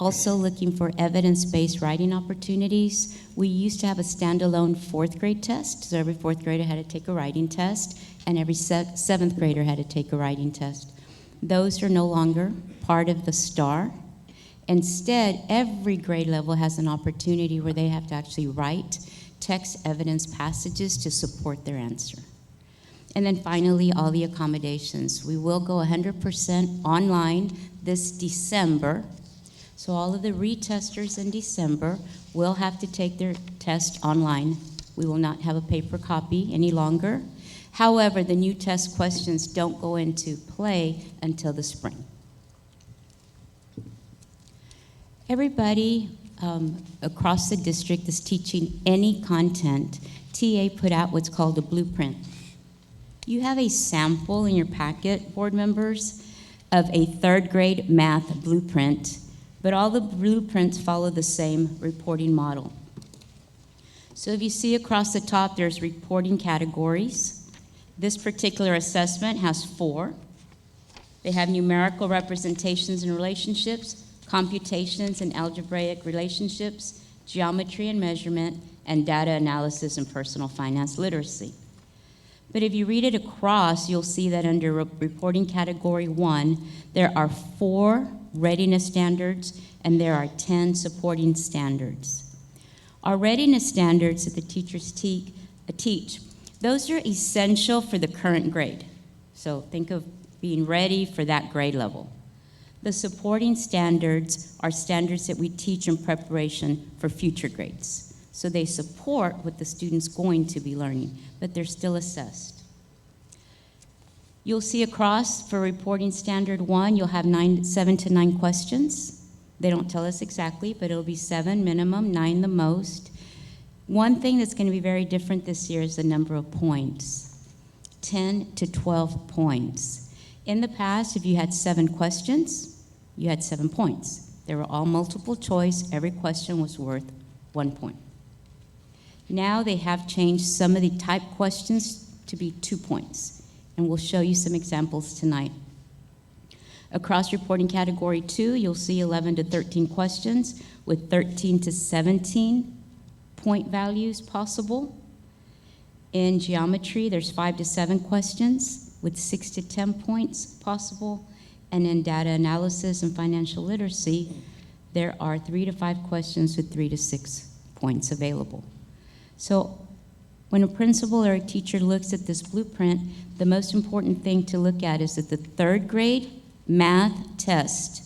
Also looking for evidence-based writing opportunities. We used to have a standalone 4th grade test, so every 4th grader had to take a writing test, and every 7th grader had to take a writing test. Those are no longer part of the STAR. Instead, every grade level has an opportunity where they have to actually write text evidence passages to support their answer. And then finally, all the accommodations. We will go 100% online this December. So all of the retesters in December will have to take their test online. We will not have a paper copy any longer. However, the new test questions don't go into play until the spring. Everybody across the district is teaching any content. TA put out what's called a blueprint. You have a sample in your packet, board members, of a 3rd grade math blueprint, but all the blueprints follow the same reporting model. So if you see across the top, there's reporting categories. This particular assessment has 4. They have numerical representations and relationships, computations and algebraic relationships, geometry and measurement, and data analysis and personal finance literacy. But if you read it across, you'll see that under reporting category 1, there are 4 readiness standards and there are 10 supporting standards. Our readiness standards that the teachers teach, those are essential for the current grade. So think of being ready for that grade level. The supporting standards are standards that we teach in preparation for future grades. So they support what the student's going to be learning, but they're still assessed. You'll see across for reporting standard 1, you'll have 7 to 9 questions. They don't tell us exactly, but it'll be 7 minimum, 9 the most. One thing that's going to be very different this year is the number of points, 10 to 12 points. In the past, if you had 7 questions, you had 7 points. They were all multiple choice. Every question was worth 1 point. Now they have changed some of the type questions to be 2 points, and we'll show you some examples tonight. Across reporting category 2, you'll see 11 to 13 questions with 13 to 17 point values possible. In geometry, there's 5 to 7 questions with 6 to 10 points possible. And in data analysis and financial literacy, there are 3 to 5 questions with 3 to 6 points available. So when a principal or a teacher looks at this blueprint, the most important thing to look at is that the 3rd grade math test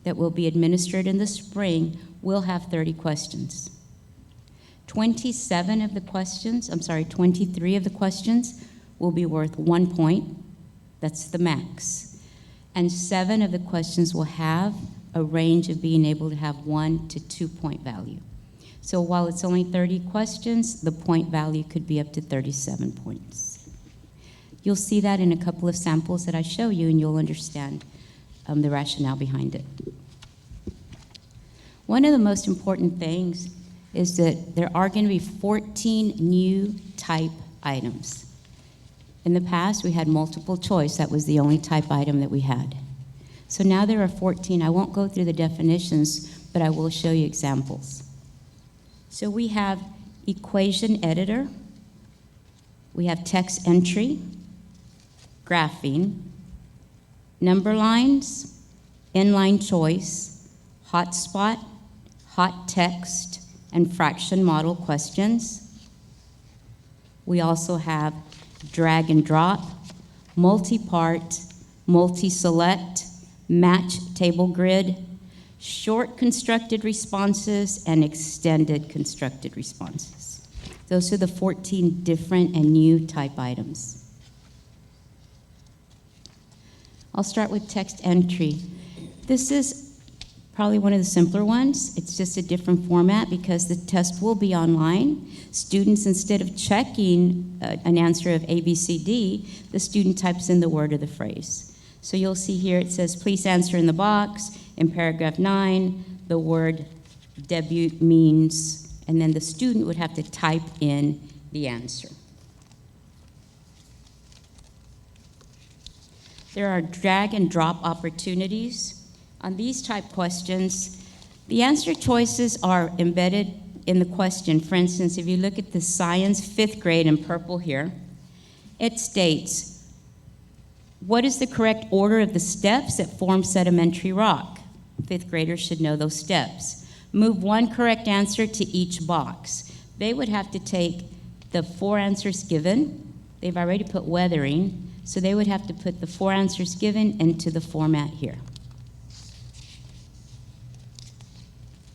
that will be administered in the spring will have 30 questions. 23 of the questions will be worth 1 point. That's the max. And 7 of the questions will have a range of being able to have 1 to 2 point value. So while it's only 30 questions, the point value could be up to 37 points. You'll see that in a couple of samples that I show you, and you'll understand the rationale behind it. One of the most important things is that there are going to be 14 new type items. In the past, we had multiple choice. That was the only type item that we had. So now there are 14. I won't go through the definitions, but I will show you examples. So we have equation editor. We have text entry, graphing, number lines, inline choice, hotspot, hot text, and fraction model questions. We also have drag and drop, multi-part, multi-select, match table grid, short constructed responses, and extended constructed responses. Those are the 14 different and new type items. I'll start with text entry. This is probably one of the simpler ones. It's just a different format because the test will be online. Students, instead of checking an answer of A, B, C, D, the student types in the word or the phrase. So you'll see here it says, please answer in the box. In paragraph 9, the word debut means, and then the student would have to type in the answer. There are drag and drop opportunities. On these type questions, The answer choices are embedded in the question. For instance, if you look at the science 5th grade in purple here, it states, what is the correct order of the steps that form sedimentary rock? 5th graders should know those steps. Move one correct answer to each box. They would have to take the 4 answers given. They've already put weathering, so they would have to put the 4 answers given into the format here.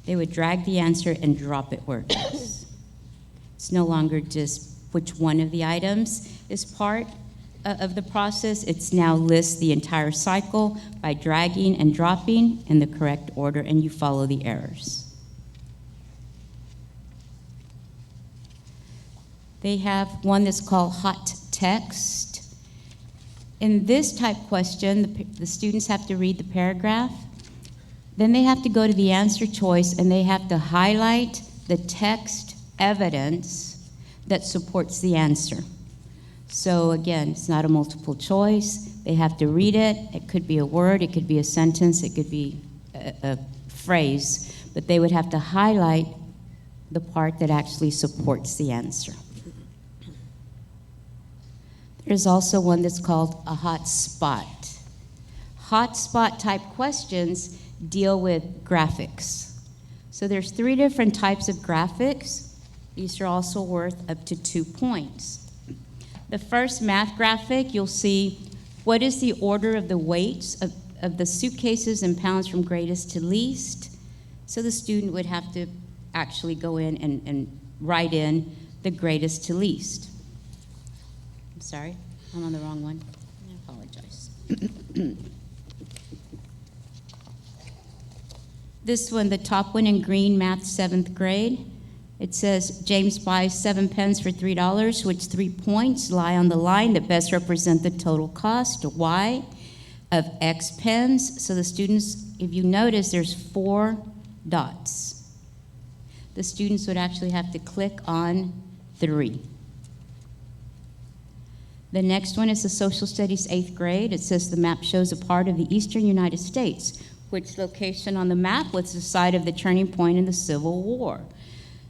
They would drag the answer and drop it where it is. It's no longer just which one of the items is part of the process. It's now lists the entire cycle by dragging and dropping in the correct order, and you follow the errors. They have one that's called hot text. In this type question, the students have to read the paragraph. Then they have to go to the answer choice and they have to highlight the text evidence that supports the answer. So again, it's not a multiple choice. They have to read it. It could be a word, it could be a sentence, it could be a phrase, but they would have to highlight the part that actually supports the answer. There's also one that's called a hot spot. Hot spot type questions deal with graphics. So there's 3 different types of graphics. These are also worth up to 2 points. The first math graphic, you'll see what is the order of the weights of the suitcases in pounds from greatest to least. So the student would have to actually go in and write in the greatest to least. I'm sorry, I'm on the wrong one. I apologize. This one, the top one in green, math 7th grade. It says, James buys 7 pens for $3, which 3 points lie on the line that best represent the total cost, Y, of X pens. So the students, if you notice, there's 4 dots. The students would actually have to click on 3. The next one is the social studies 8th grade. It says the map shows a part of the eastern United States. Which location on the map was the site of the turning point in the Civil War?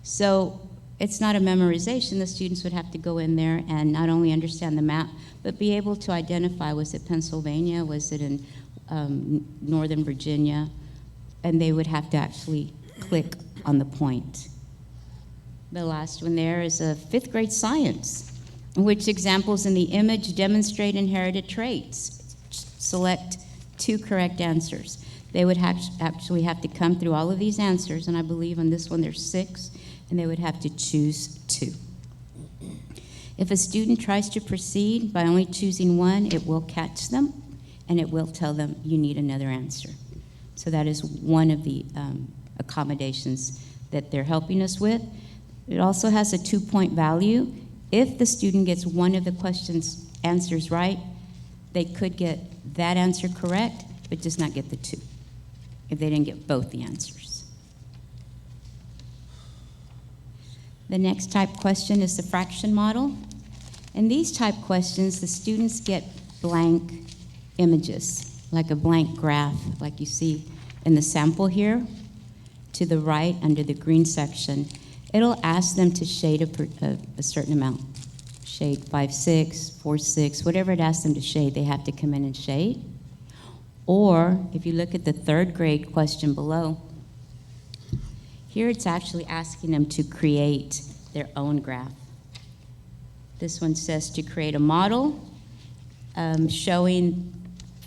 So it's not a memorization. The students would have to go in there and not only understand the map, but be able to identify, was it Pennsylvania? Was it in Northern Virginia? And they would have to actually click on the point. The last one there is a 5th grade science, in which examples in the image demonstrate inherited traits. Select 2 correct answers. They would actually have to come through all of these answers, and I believe on this one there's 6, and they would have to choose 2. If a student tries to proceed by only choosing one, it will catch them, and it will tell them you need another answer. So that is one of the accommodations that they're helping us with. It also has a 2-point value. If the student gets one of the question's answers right, they could get that answer correct, but just not get the 2, if they didn't get both the answers. The next type question is the fraction model. In these type questions, the students get blank images, like a blank graph, like you see in the sample here. To the right, under the green section, it'll ask them to shade a certain amount. Shade 5/6, 4/6, whatever it asks them to shade, they have to come in and shade. Or if you look at the 3rd grade question below, here it's actually asking them to create their own graph. This one says to create a model showing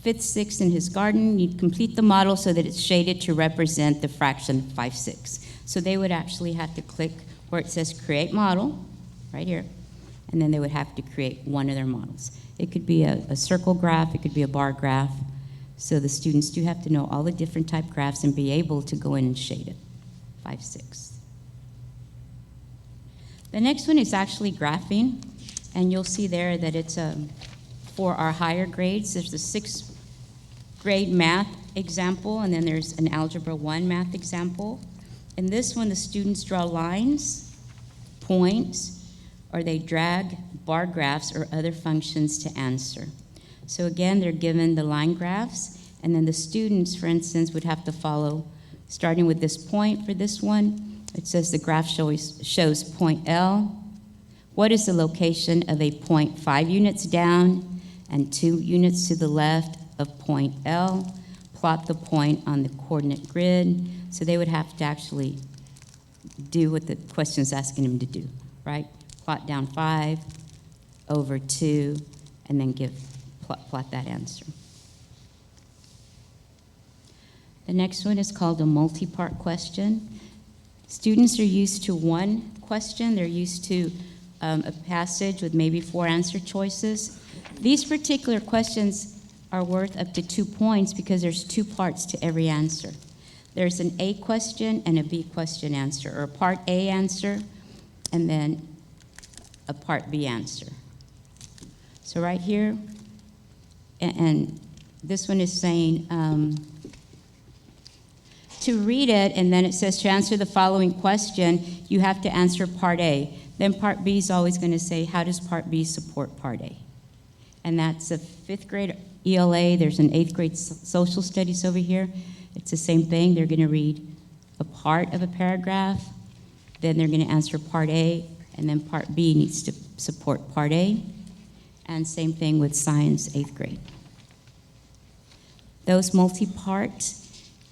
5th, 6th in his garden. You complete the model so that it's shaded to represent the fraction 5/6. So they would actually have to click where it says create model, right here, and then they would have to create one of their models. It could be a circle graph, it could be a bar graph. So the students do have to know all the different type graphs and be able to go in and shade it, 5/6. The next one is actually graphing, and you'll see there that it's for our higher grades. There's the 6th grade math example, and then there's an Algebra 1 math example. In this one, the students draw lines, points, or they drag bar graphs or other functions to answer. So again, they're given the line graphs, and then the students, for instance, would have to follow Starting with this point for this one, it says the graph shows point L. What is the location of a point 5 units down and 2 units to the left of point L? Plot the point on the coordinate grid. So they would have to actually do what the question is asking them to do, right? Plot down 5 over 2, and then plot that answer. The next one is called a multi-part question. Students are used to one question. They're used to a passage with maybe 4 answer choices. These particular questions are worth up to 2 points because there's 2 parts to every answer. There's an A question and a B question answer, or a part A answer and then a part B answer. So right here, and this one is saying, to read it, and then it says to answer the following question, you have to answer part A. Then part B is always going to say, how does part B support part A? And that's a 5th grade ELA. There's an 8th grade social studies over here. It's the same thing. They're going to read a part of a paragraph, then they're going to answer part A, and then part B needs to support part A. And same thing with science, 8th grade. Those multi-part,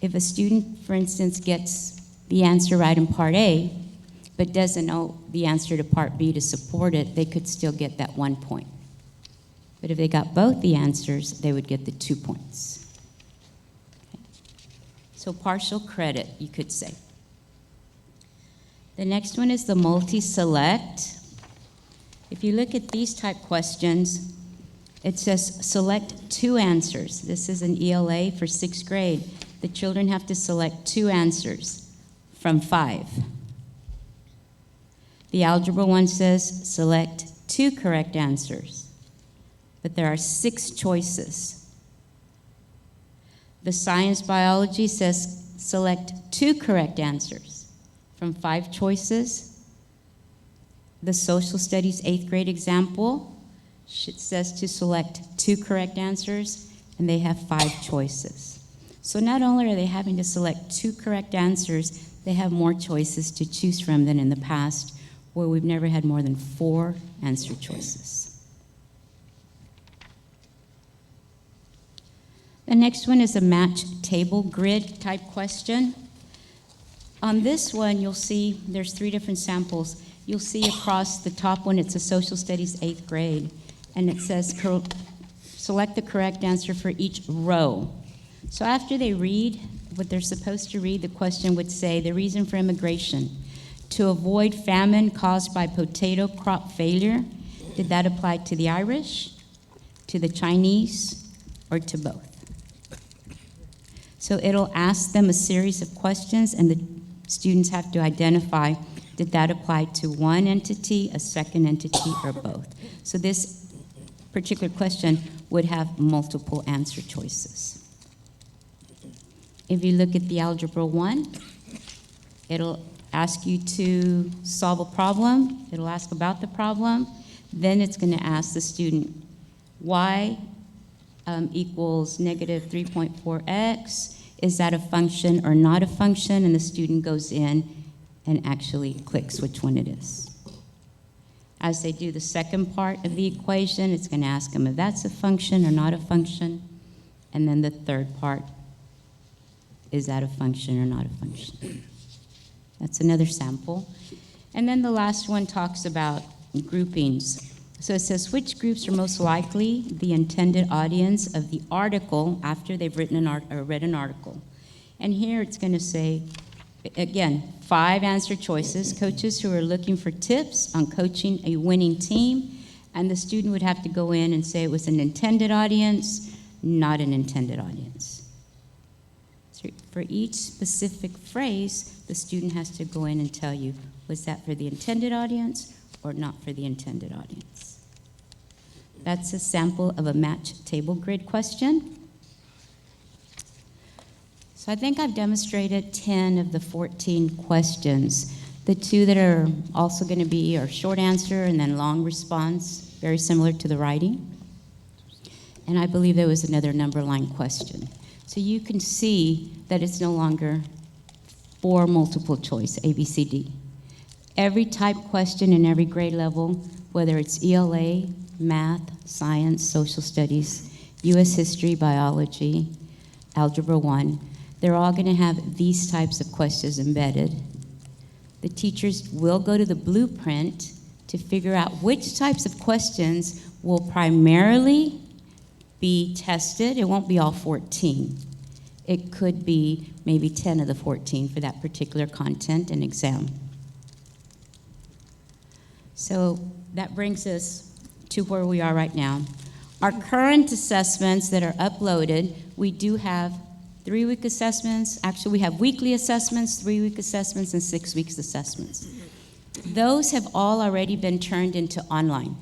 if a student, for instance, gets the answer right in part A, but doesn't know the answer to part B to support it, they could still get that 1 point. But if they got both the answers, they would get the 2 points. Okay. So partial credit, you could say. The next one is the multi-select. If you look at these type questions, it says select 2 answers. This is an ELA for 6th grade. The children have to select 2 answers from 5. The algebra one says select 2 correct answers, but there are 6 choices. The science biology says select 2 correct answers from 5 choices. The social studies 8th grade example says to select 2 correct answers, and they have 5 choices. So not only are they having to select 2 correct answers, they have more choices to choose from than in the past, where we've never had more than 4 answer choices. The next one is a match table grid type question. On this one, you'll see there's 3 different samples. You'll see across the top one, it's a social studies 8th grade, and it says select the correct answer for each row. So after they read what they're supposed to read, the question would say the reason for immigration: to avoid famine caused by potato crop failure. Did that apply to the Irish, to the Chinese, or to both? So it'll ask them a series of questions, and the students have to identify, did that apply to one entity, a second entity, or both? So this particular question would have multiple answer choices. If you look at the Algebra 1, it'll ask you to solve a problem. It'll ask about the problem. Then it's going to ask the student, y equals negative 3.4x. Is that a function or not a function? And the student goes in and actually clicks which one it is. As they do the second part of the equation, it's going to ask them if that's a function or not a function. And then the third part, is that a function or not a function? That's another sample. And then the last one talks about groupings. So it says, which groups are most likely the intended audience of the article after they've written read an article? And here it's going to say, again, 5 answer choices: coaches who are looking for tips on coaching a winning team. And the student would have to go in and say it was an intended audience, not an intended audience. So for each specific phrase, the student has to go in and tell you, was that for the intended audience or not for the intended audience? That's a sample of a match table grid question. So I think I've demonstrated 10 of the 14 questions. The 2 that are also going to be are short answer and then long response, very similar to the writing. And I believe there was another number line question. So you can see that it's no longer 4 multiple choice, A, B, C, D. Every type question in every grade level, whether it's ELA, math, science, social studies, U.S. history, biology, algebra 1, they're all going to have these types of questions embedded. The teachers will go to the blueprint to figure out which types of questions will primarily be tested. It won't be all 14. It could be maybe 10 of the 14 for that particular content and exam. So that brings us to where we are right now. Our current assessments that are uploaded, we do have 3-week assessments. Actually, we have weekly assessments, 3-week assessments, and 6-week assessments. Those have all already been turned into online.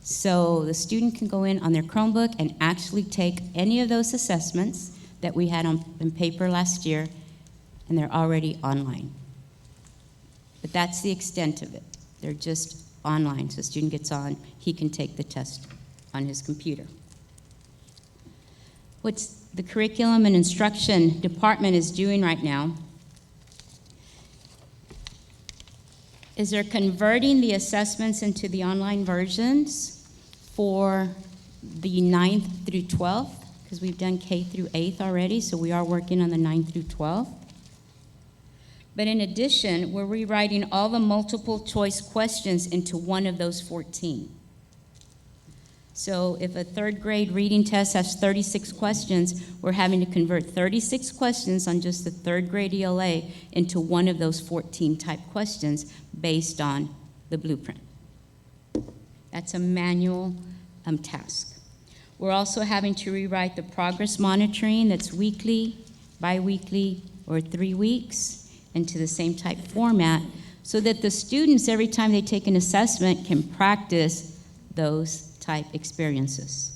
So the student can go in on their Chromebook and actually take any of those assessments that we had on paper last year, and they're already online. But that's the extent of it. They're just online. So the student gets on, he can take the test on his computer. What's the curriculum and instruction department is doing right now is they're converting the assessments into the online versions for the 9th through 12th, because we've done K through 8th already, so we are working on the 9th through 12th. But in addition, we're rewriting all the multiple choice questions into one of those 14. So if a 3rd grade reading test has 36 questions, we're having to convert 36 questions on just the 3rd grade ELA into one of those 14 type questions based on the blueprint. That's a manual task. We're also having to rewrite the progress monitoring that's weekly, bi-weekly, or 3 weeks into the same type format so that the students, every time they take an assessment, can practice those type experiences.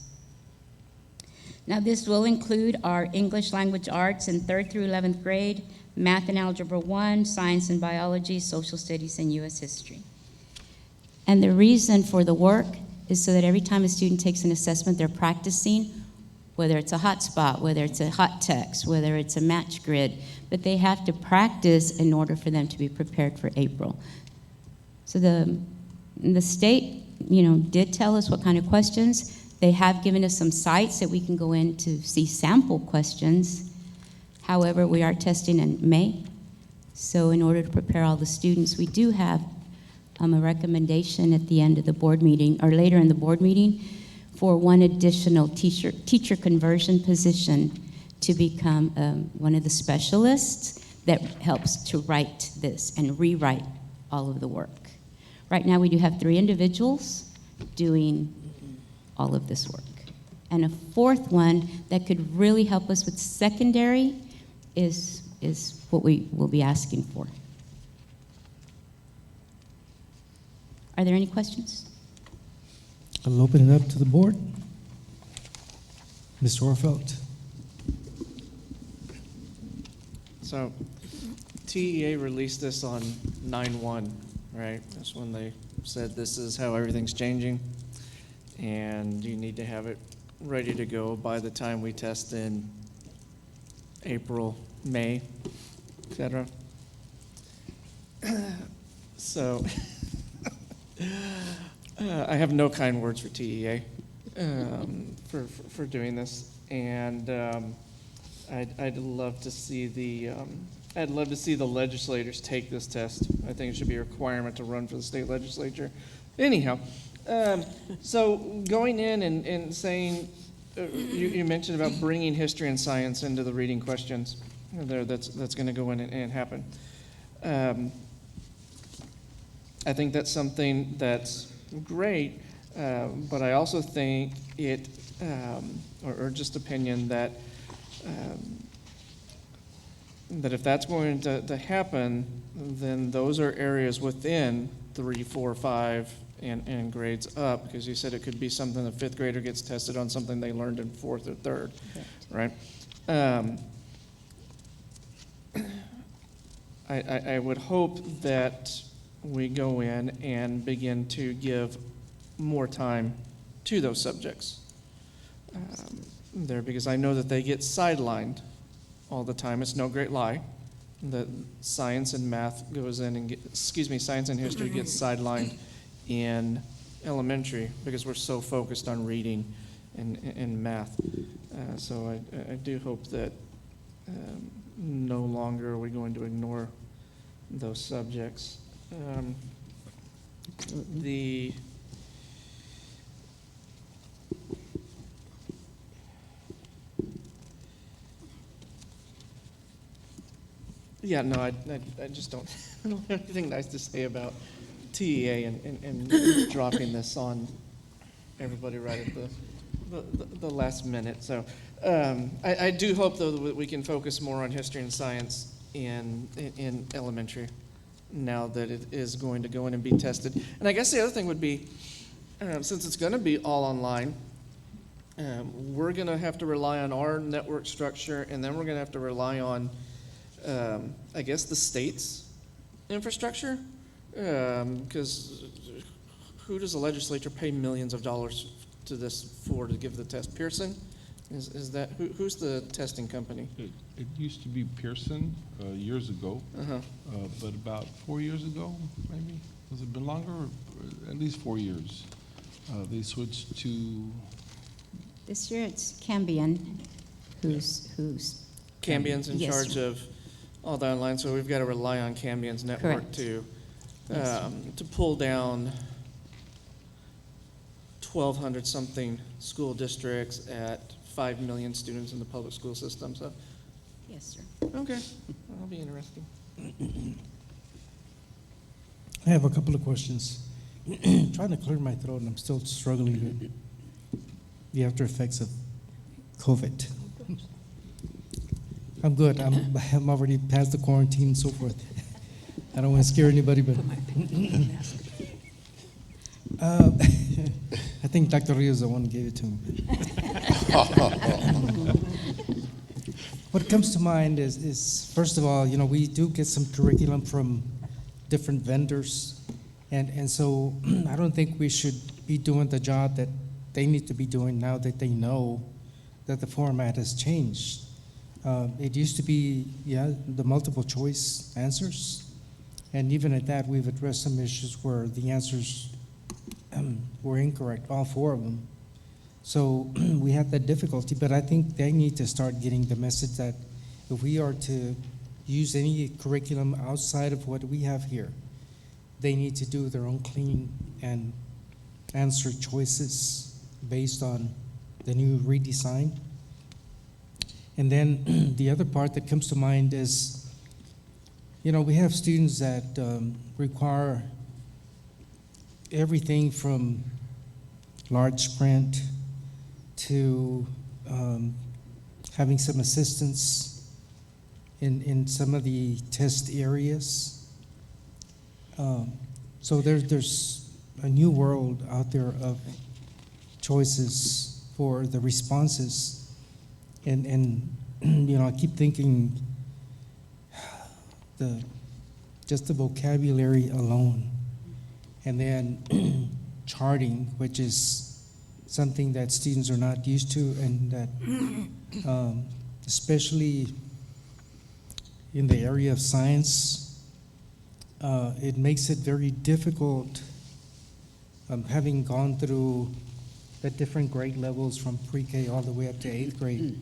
Now, this will include our English language arts in 3rd through 11th grade, math and algebra 1, science and biology, social studies, and U.S. history. And the reason for the work is so that every time a student takes an assessment, they're practicing, whether it's a hotspot, whether it's a hot text, whether it's a match grid, but they have to practice in order for them to be prepared for April. So the state, did tell us what kind of questions. They have given us some sites that we can go in to see sample questions. However, we are testing in May. So in order to prepare all the students, we do have a recommendation at the end of the board meeting, or later in the board meeting, for one additional teacher conversion position to become one of the specialists that helps to write this and rewrite all of the work. Right now we do have 3 individuals doing all of this work. And a 4th one that could really help us with secondary is what we will be asking for. Are there any questions? I'll open it up to the board. Mr. Orfeld. So, TEA released this on 9/1, right? That's when they said this is how everything's changing, and you need to have it ready to go by the time we test in April, May, etc. So, I have no kind words for TEA for doing this, and I'd love to see the legislators take this test. I think it should be a requirement to run for the state legislature. Anyhow, so going in and saying, you mentioned about bringing history and science into the reading questions. That's going to go in and happen. I think that's something that's great, but I also think it, or just opinion that that if that's going to happen, then those are areas within 3, 4, 5, and grades up, because you said it could be something the 5th grader gets tested on something they learned in 4th or 3rd, right? I would hope that we go in and begin to give more time to those subjects there, because I know that they get sidelined all the time. It's no great lie. that science and math goes in and science and history gets sidelined in elementary because we're so focused on reading and math. So I do hope that no longer are we going to ignore those subjects. Yeah, no, I just don't, I don't have anything nice to say about TEA and dropping this on everybody right at the last minute. So I do hope, though, that we can focus more on history and science in elementary now that it is going to go in and be tested. And I guess the other thing would be, since it's going to be all online, we're going to have to rely on our network structure, and then we're going to have to rely on I guess the state's infrastructure, because who does the legislature pay millions of dollars to give the test? Pearson? Is that who's the testing company? It used to be Pearson years ago, but about 4 years ago, maybe. Has it been longer? Or at least 4 years. They switched to. This year it's Cambion, who's Cambion's in Yes, charge sir. of all the online, so we've got to rely on Cambion's network Correct. to Yes. to pull down 1,200 something school districts at 5 million students in the public school system. So, Yes, sir. okay, that'll be interesting. I have a couple of questions. Trying to clear my throat, and I'm still struggling with the after effects of COVID. I'm good. I'm already past the quarantine and so forth. I don't want to scare anybody, but I think Dr. Rios is the one who gave it to me. What comes to mind is first of all, we do get some curriculum from different vendors, and so I don't think we should be doing the job that they need to be doing now that they know that the format has changed. It used to be, the multiple choice answers, and even at that, we've addressed some issues where the answers were incorrect, all 4 of them. So we had that difficulty, but I think they need to start getting the message that if we are to use any curriculum outside of what we have here, they need to do their own clean and answer choices based on the new redesign. And then the other part that comes to mind is, we have students that require everything from large print to having some assistance in some of the test areas. So there's a new world out there of choices for the responses. And I keep thinking just the vocabulary alone, and then charting, which is something that students are not used to, and that especially in the area of science, it makes it very difficult. Having gone through the different grade levels from pre-K all the way up to 8th grade,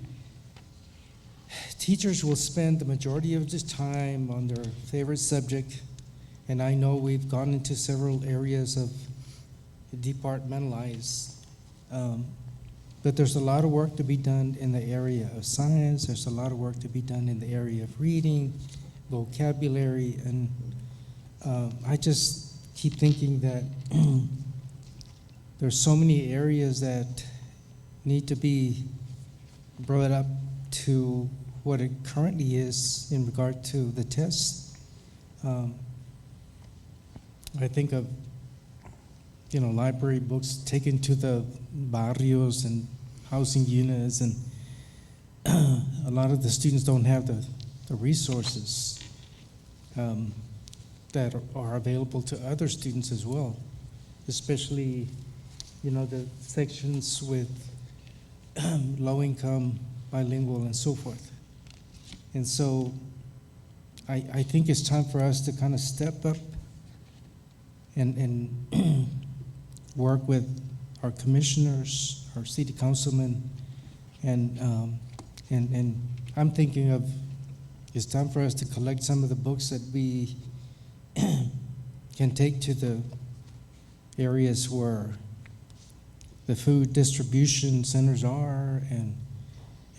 teachers will spend the majority of the time on their favorite subject, and I know we've gone into several areas of departmentalized, but there's a lot of work to be done in the area of science. There's a lot of work to be done in the area of reading, vocabulary, and I just keep thinking that there's so many areas that need to be brought up to what it currently is in regard to the tests. I think of, library books taken to the barrios and housing units, and a lot of the students don't have the resources that are available to other students as well, especially, the sections with low income, bilingual, and so forth. And so I think it's time for us to kind of step up and work with our commissioners, our city councilmen, and I'm thinking of, it's time for us to collect some of the books that we can take to the areas where the food distribution centers are,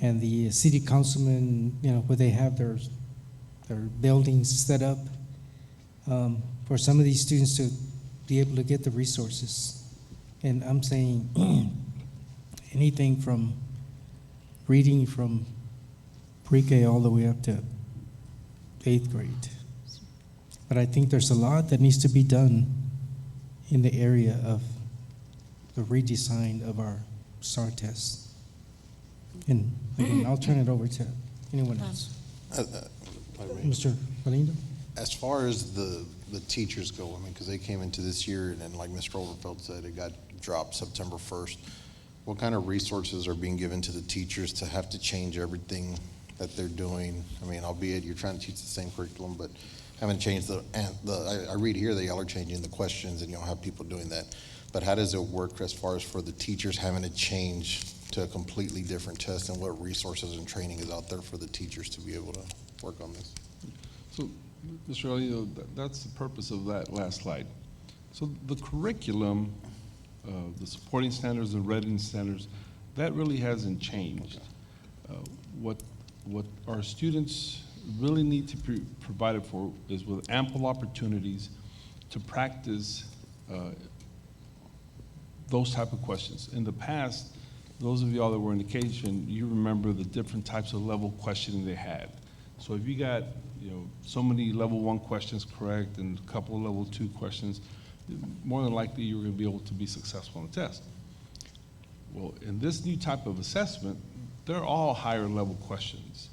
and the city councilmen, you know, where they have their buildings set up, for some of these students to be able to get the resources. And I'm saying anything from reading from pre-K all the way up to 8th grade. But I think there's a lot that needs to be done in the area of the redesign of our STAR tests. And again, I'll turn it over to anyone else. Mr. Galindo? As far as the teachers go, I mean, because they came into this year, and then like Mr. Overfeld said, it got dropped September 1st. What kind of resources are being given to the teachers to have to change everything that they're doing? I mean, albeit you're trying to teach the same curriculum, but haven't changed I read here that y'all are changing the questions and y'all have people doing that. But how does it work as far as for the teachers having to change to a completely different test, and what resources and training is out there for the teachers to be able to work on this? So, Mr. Galindo, that's the purpose of that last slide. So the curriculum, the supporting standards, the readiness standards, that really hasn't changed. What our students really need to be provided for is with ample opportunities to practice those type of questions. In the past, those of y'all that were in education, you remember the different types of level questioning they had. So if you got, you know, so many level 1 questions correct and a couple of level 2 questions, more than likely you were going to be able to be successful on the test. Well, in this new type of assessment, they're all higher level questions.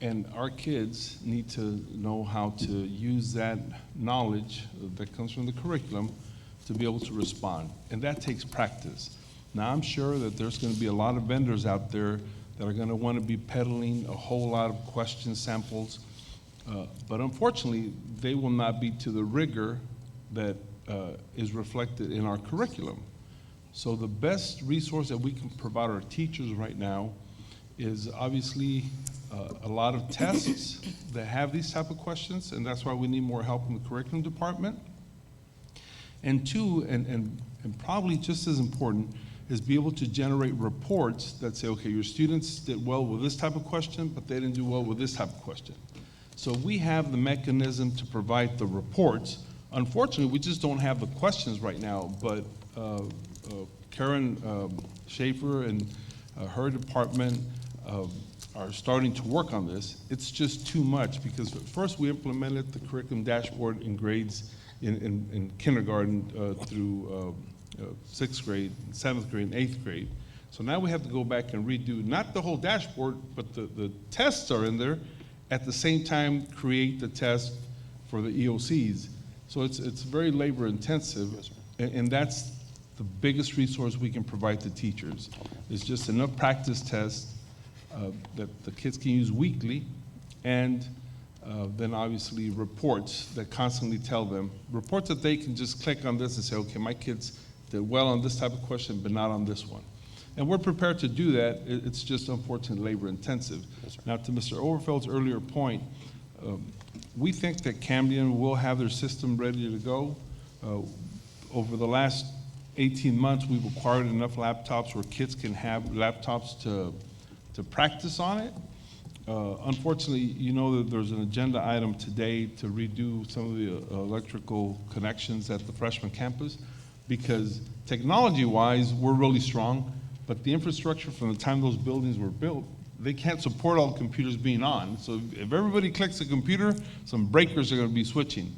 And our kids need to know how to use that knowledge that comes from the curriculum to be able to respond. And that takes practice. Now, I'm sure that there's going to be a lot of vendors out there that are going to want to be peddling a whole lot of question samples. But unfortunately, they will not be to the rigor that is reflected in our curriculum. So the best resource that we can provide our teachers right now is obviously a lot of tests that have these type of questions, and that's why we need more help in the curriculum department. And two, and probably just as important, is be able to generate reports that say, okay, your students did well with this type of question, but they didn't do well with this type of question. So we have the mechanism to provide the reports. Unfortunately, we just don't have the questions right now, but Karen Schaefer and her department are starting to work on this. It's just too much because first we implemented the curriculum dashboard in grades in kindergarten through 6th grade, 7th grade, and 8th grade. So now we have to go back and redo not the whole dashboard, but the tests are in there. At the same time, create the test for the EOCs. So it's very labor intensive, yes, and that's the biggest resource we can provide to teachers. Is just enough practice tests that the kids can use weekly, and then obviously reports that constantly tell them, reports that they can just click on this and say, okay, my kids did well on this type of question, but not on this one. And we're prepared to do that. It's just unfortunately labor intensive. Yes, now, to Mr. Overfeld's earlier point, we think that Camden will have their system ready to go. Over the last 18 months, we've acquired enough laptops where kids can have laptops to practice on it. Unfortunately, you know that there's an agenda item today to redo some of the electrical connections at the freshman campus, because technology-wise, we're really strong, but the infrastructure from the time those buildings were built, they can't support all the computers being on. So if everybody clicks a computer, some breakers are going to be switching.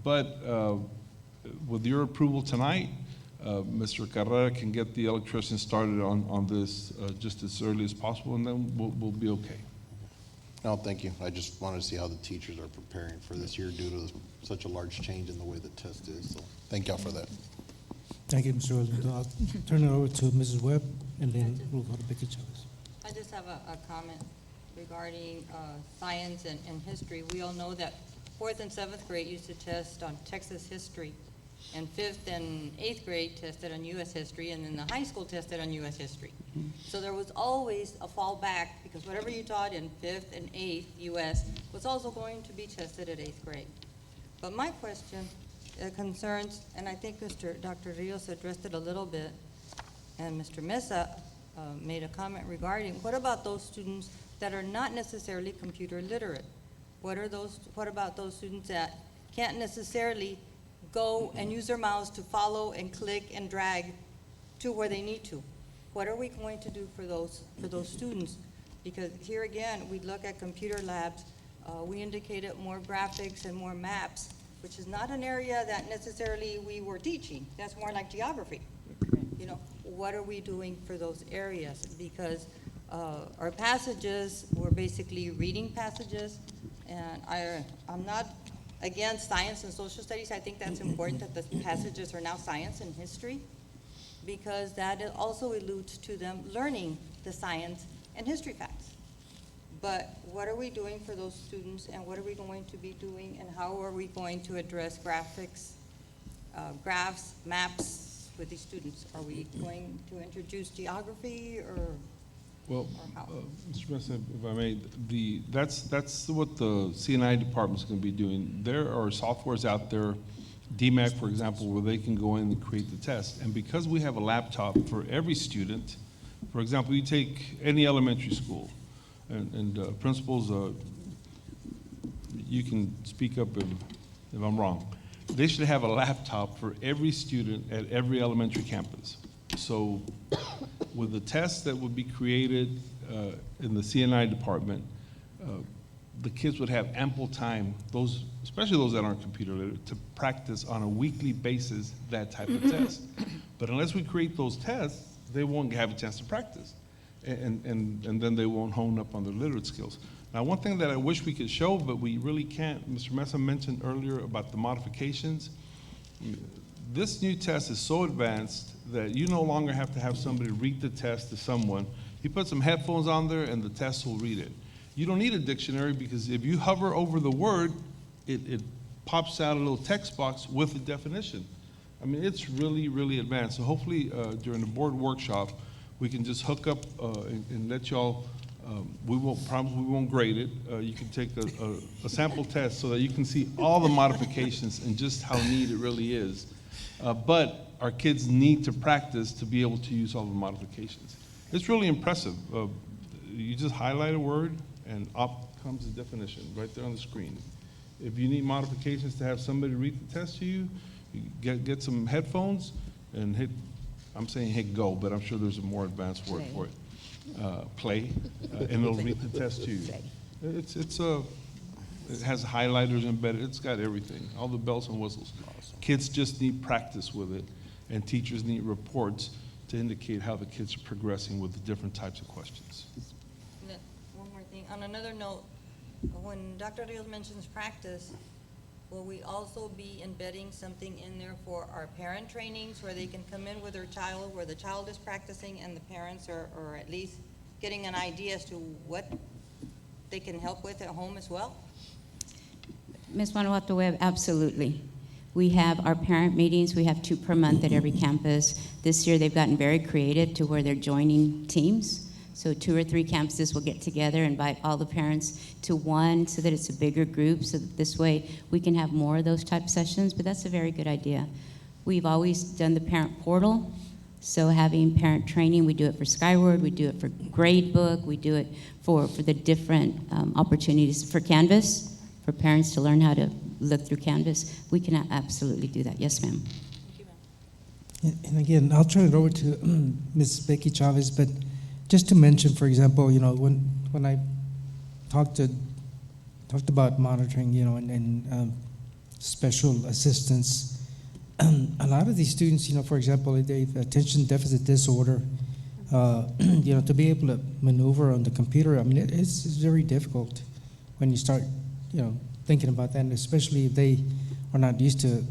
But with your approval tonight, Mr. Carrera can get the electrician started on this just as early as possible, and then we'll be okay. No, thank you. I just wanted to see how the teachers are preparing for this year due to such a large change in the way the test is. So thank y'all for that. Thank you, Mr. Rosenthal. I'll turn it over to Mrs. Webb, and then we'll go to Becky Chavez. I just have a comment. regarding science and history. We all know that 4th and 7th grade used to test on Texas history, and 5th and 8th grade tested on U.S. history, and then the high school tested on U.S. history. So there was always a fallback, because whatever you taught in 5th and 8th U.S. was also going to be tested at 8th grade. But my question concerns, and I think Dr. Rios addressed it a little bit, and Mr. Mesa made a comment regarding, what about those students that are not necessarily computer literate? What about those students that can't necessarily go and use their mouse to follow and click and drag to where they need to? What are we going to do for those students? Because here again, we look at computer labs, we indicated more graphics and more maps, which is not an area that necessarily we were teaching. That's more like geography. You know, what are we doing for those areas? Because our passages were basically reading passages, and I'm not against science and social studies. I think that's important that the passages are now science and history, because that also alludes to them learning the science and history facts. But what are we doing for those students, and what are we going to be doing, and how are we going to address graphics, graphs, maps with these students? Are we going to introduce geography, or Well, how? Mr. President, if I may, that's what the C&I department is going to be doing. There are softwares out there, DMAC, for example, where they can go in and create the test. And because we have a laptop for every student, for example, you take any elementary school, and principals, you can speak up if I'm wrong. They should have a laptop for every student at every elementary campus. So with the tests that would be created in the C&I department, the kids would have ample time, especially those that aren't computer literate, to practice on a weekly basis that type of test. But unless we create those tests, they won't have a chance to practice. And then they won't hone up on their literate skills. Now, one thing that I wish we could show, but we really can't, Mr. Mesa mentioned earlier about the modifications. This new test is so advanced that you no longer have to have somebody read the test to someone. You put some headphones on there and the test will read it. You don't need a dictionary, because if you hover over the word, it pops out a little text box with a definition. I mean, it's really, really advanced. So hopefully during the board workshop, we can just hook up and let y'all, we won't grade it. You can take a sample test so that you can see all the modifications and just how neat it really is. But our kids need to practice to be able to use all the modifications. It's really impressive. You just highlight a word and up comes the definition right there on the screen. If you need modifications to have somebody read the test to you, you get some headphones and hit, I'm saying hit go, but I'm sure there's a more advanced word for it. Play, and it'll read the test to you. It has highlighters embedded. It's got everything, all the bells and whistles. Kids just need practice with it, and teachers need reports to indicate how the kids are progressing with the different types of questions. One more thing. On another note, when Dr. Rios mentions practice, will we also be embedding something in there for our parent trainings, where they can come in with their child, where the child is practicing and the parents are at least getting an idea as to what they can help with at home as well? Ms. Guanajuato Webb, absolutely. We have our parent meetings. We have 2 per month at every campus. This year, they've gotten very creative to where they're joining teams. So 2 or 3 campuses will get together, invite all the parents to one so that it's a bigger group, so that this way we can have more of those type sessions, but that's a very good idea. We've always done the parent portal, so having parent training, we do it for Skyward, we do it for Gradebook, we do it for the different opportunities for Canvas, for parents to learn how to look through Canvas. We can absolutely do that. Yes, ma'am. Thank you, ma'am. And again, I'll turn it over to Ms. Becky Chavez, but just to mention, for example, you know, when I talked about monitoring, you know, and special assistance, a lot of these students, you know, for example, they have attention deficit disorder, you know, to be able to maneuver on the computer, I mean, it's very difficult when you start, you know, thinking about that, and especially if they are not used to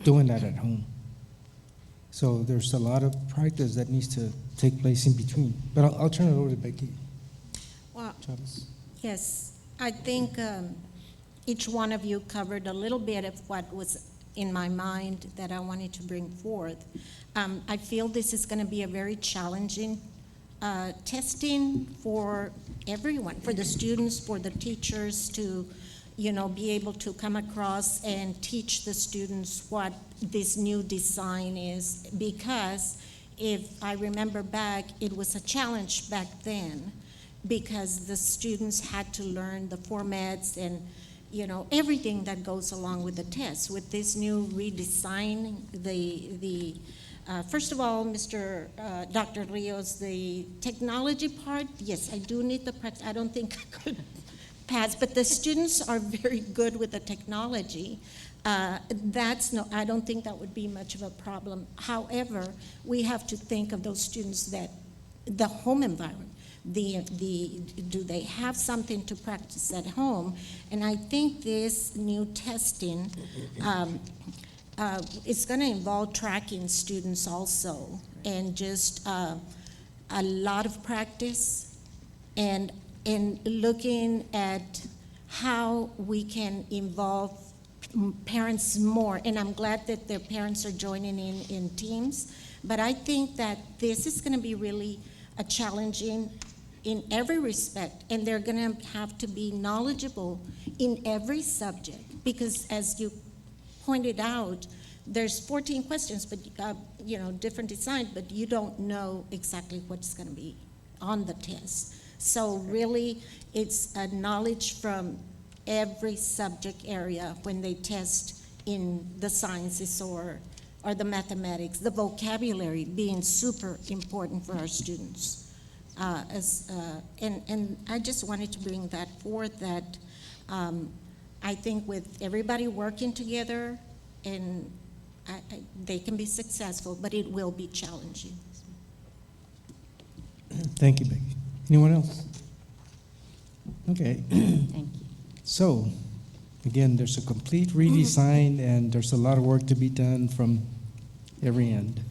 doing that at home. So there's a lot of practice that needs to take place in between. But I'll turn it over to Becky. Well, Chavez? Yes, I think each one of you covered a little bit of what was in my mind that I wanted to bring forth. I feel this is going to be a very challenging testing for everyone, for the students, for the teachers to, be able to come across and teach the students what this new design is. Because if I remember back, it was a challenge back then because the students had to learn the formats and everything that goes along with the test. With this new redesign, first of all, Dr. Rios, the technology part, yes, I do need the practice. I don't think I could pass, but the students are very good with the technology. I don't think that would be much of a problem. However, we have to think of those students that the home environment. Do they have something to practice at home? And I think this new testing is going to involve tracking students also, and just a lot of practice and looking at how we can involve parents more. And I'm glad that their parents are joining in teams, but I think that this is going to be really a challenging in every respect, and they're going to have to be knowledgeable in every subject, because as you pointed out, there's 14 questions, but different design, but you don't know exactly what's going to be on the test. So really, it's a knowledge from every subject area when they test in the sciences or the mathematics, the vocabulary being super important for our students. And I just wanted to bring that forth, that I think with everybody working together, and they can be successful, but it will be challenging. Thank you, Becky. Anyone else? Okay. Thank you. So, again, there's a complete redesign, and there's a lot of work to be done from every end.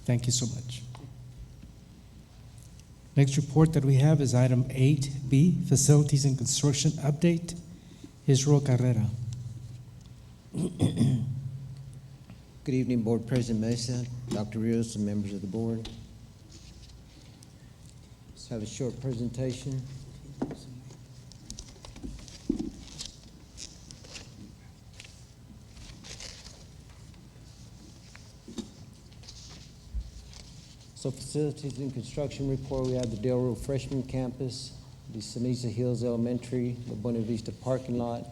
Thank you so much. Next report that we have is item 8B, Facilities and Construction Update. Israel Carrera. Good evening, Board President Mesa, Dr. Rios, and members of the board. Let's have a short presentation. So facilities and construction report, we have the Del Rio Freshman Campus, the Ceniza Hills Elementary, the Buena Vista parking lot,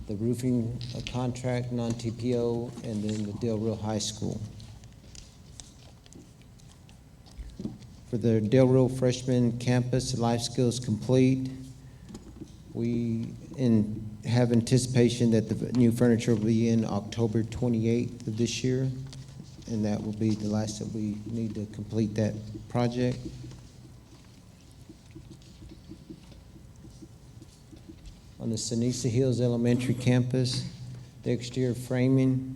the roofing contract, non-TPO, and then the Del Rio High School. For the Del Rio Freshman Campus, the life skills complete. We have anticipation that the new furniture will be in October 28th of this year, and that will be the last that we need to complete that project. On the Ceniza Hills Elementary Campus, the exterior framing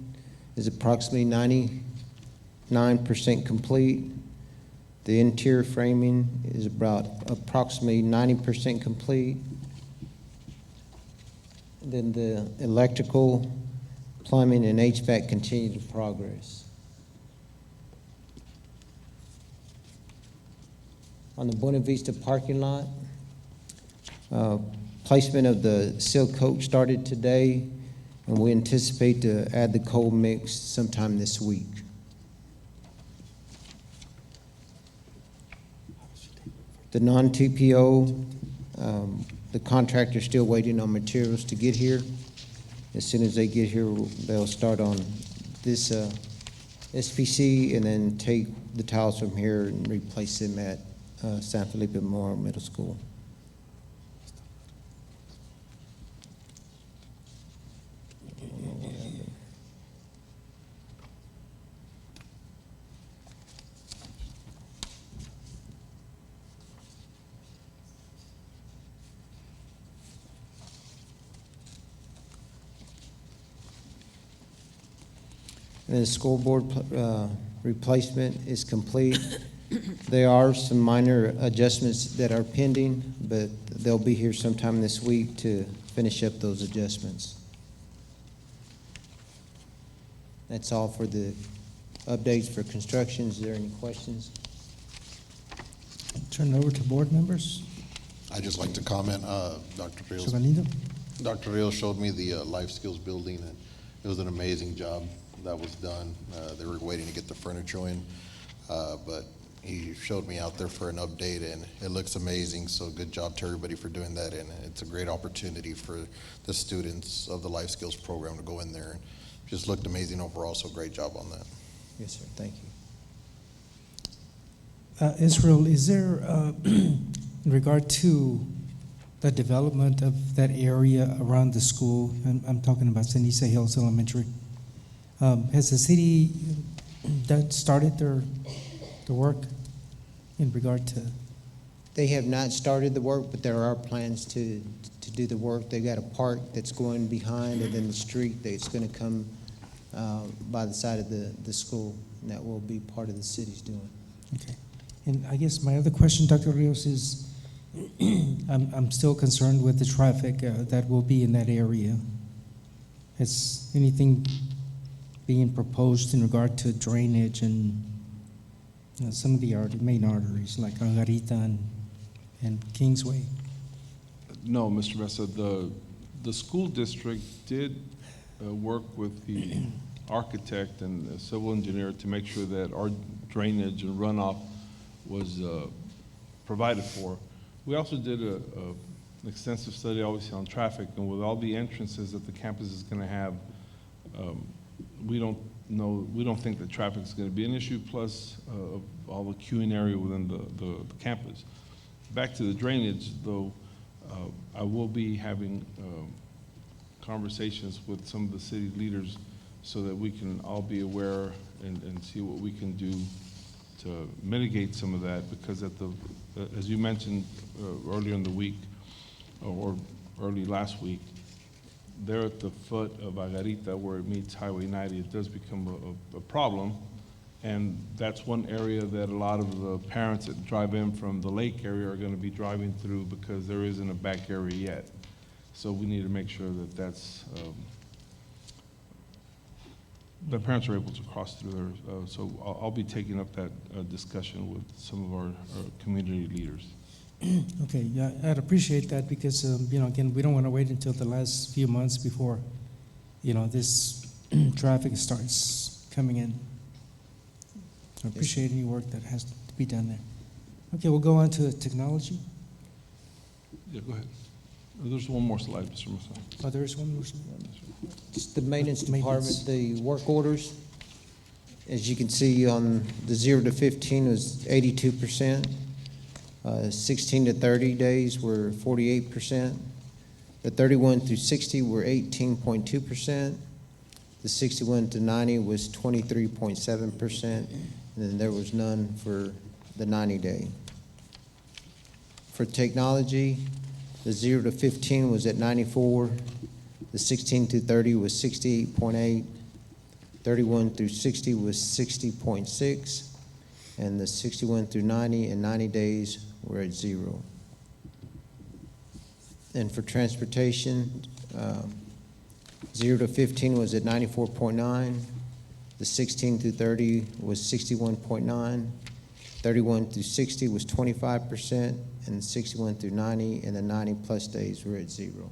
is approximately 99% complete. The interior framing is about approximately 90% complete. And then the electrical, plumbing, and HVAC continue to progress. On the Buena Vista parking lot, placement of the seal coat started today, and we anticipate to add the cold mix sometime this week. The non-TPO, the contractor's still waiting on materials to get here. As soon as they get here, they'll start on this SPC and then take the tiles from here and replace them at San Felipe Memorial Middle School. And the scoreboard replacement is complete. There are some minor adjustments that are pending, but they'll be here sometime this week to finish up those adjustments. That's all for the updates for construction. Is there any questions? Turn it over to board members. I'd just like to comment, Dr. Rios. Giovanni? Dr. Rios showed me the life skills building, and it was an amazing job that was done. They were waiting to get the furniture in, but he showed me out there for an update, and it looks amazing. So good job to everybody for doing that, and it's a great opportunity for the students of the life skills program to go in there. Just looked amazing overall, so great job on that. Yes, sir. Thank you. Israel, is there, in regard to the development of that area around the school, I'm talking about Ceniza Hills Elementary, has the city started their work in regard to? They have not started the work, but there are plans to do the work. They've got a park that's going behind, and then the street that's going to come by the side of the school, and that will be part of the city's doing. Okay. And I guess my other question, Dr. Rios, is I'm still concerned with the traffic that will be in that area. Has anything being proposed in regard to drainage and some of the main arteries like Angarita and Kingsway? No, Mr. Mesa, the school district did work with the architect and the civil engineer to make sure that our drainage and runoff was provided for. We also did an extensive study, obviously, on traffic, and with all the entrances that the campus is going to have, we don't think that traffic is going to be an issue, plus all the queuing area within the campus. Back to the drainage, though, I will be having conversations with some of the city leaders so that we can all be aware and see what we can do to mitigate some of that, because as you mentioned earlier in the week, or early last week, there at the foot of Agarita where it meets Highway 90, it does become a problem. And that's one area that a lot of the parents that drive in from the lake area are going to be driving through, because there isn't a back area yet. So we need to make sure that the parents are able to cross through there. So I'll be taking up that discussion with some of our community leaders. Okay, yeah, I'd appreciate that, because, again, we don't want to wait until the last few months before, this traffic starts coming in. I appreciate any work that has to be done there. Okay, we'll go on to technology. Yeah, go ahead. There's one more slide, Mr. Mesa. Oh, there is one more slide. Just the maintenance Maintenance. department, the work orders, as you can see on the 0 to 15 was 82%. 16 to 30 days were 48%. The 31 through 60 were 18.2%. The 61 to 90 was 23.7%. And then there was none for the 90-day. For technology, the 0 to 15 was at 94. The 16 to 30 was 68.8. 31 through 60 was 60.6. And the 61 through 90 and 90 days were at 0. And for transportation, 0 to 15 was at 94.9. The 16 through 30 was 61.9. 31 through 60 was 25%, and the 61 through 90 and the 90 plus days were at 0. Are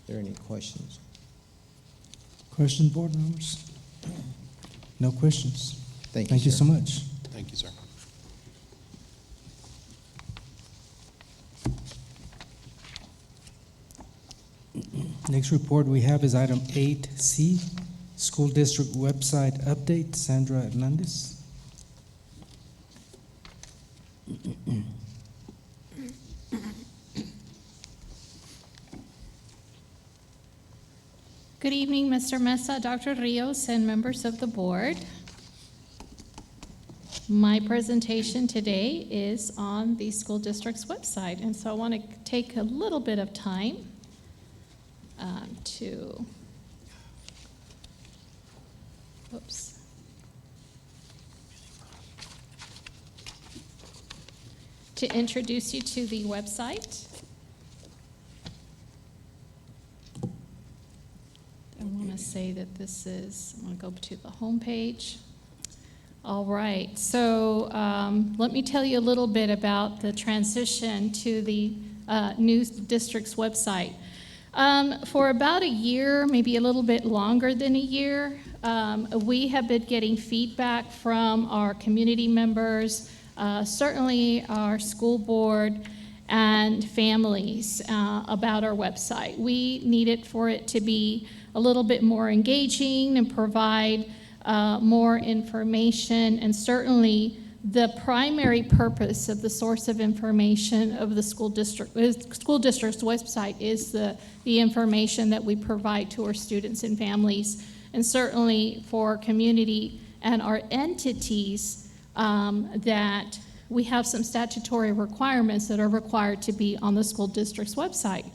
there any questions? Questions, board members? No questions. Thank Thank you sir. so much. Thank you, sir. Next report we have is item 8C, School District Website Update. Sandra Hernandez. Good evening, Mr. Mesa, Dr. Rios, and members of the board. My presentation today is on the school district's website, and so I want to take a little bit of time to, to introduce you to the website. I want to say that this is, I'm going to go to the home page. All right, so let me tell you a little bit about the transition to the new district's website. For about a year, maybe a little bit longer than a year, we have been getting feedback from our community members, certainly our school board, and families about our website. We needed for it to be a little bit more engaging and provide more information, and certainly the primary purpose of the source of information of the school district's website is the information that we provide to our students and families, and certainly for our community and our entities that we have some statutory requirements that are required to be on the school district's website.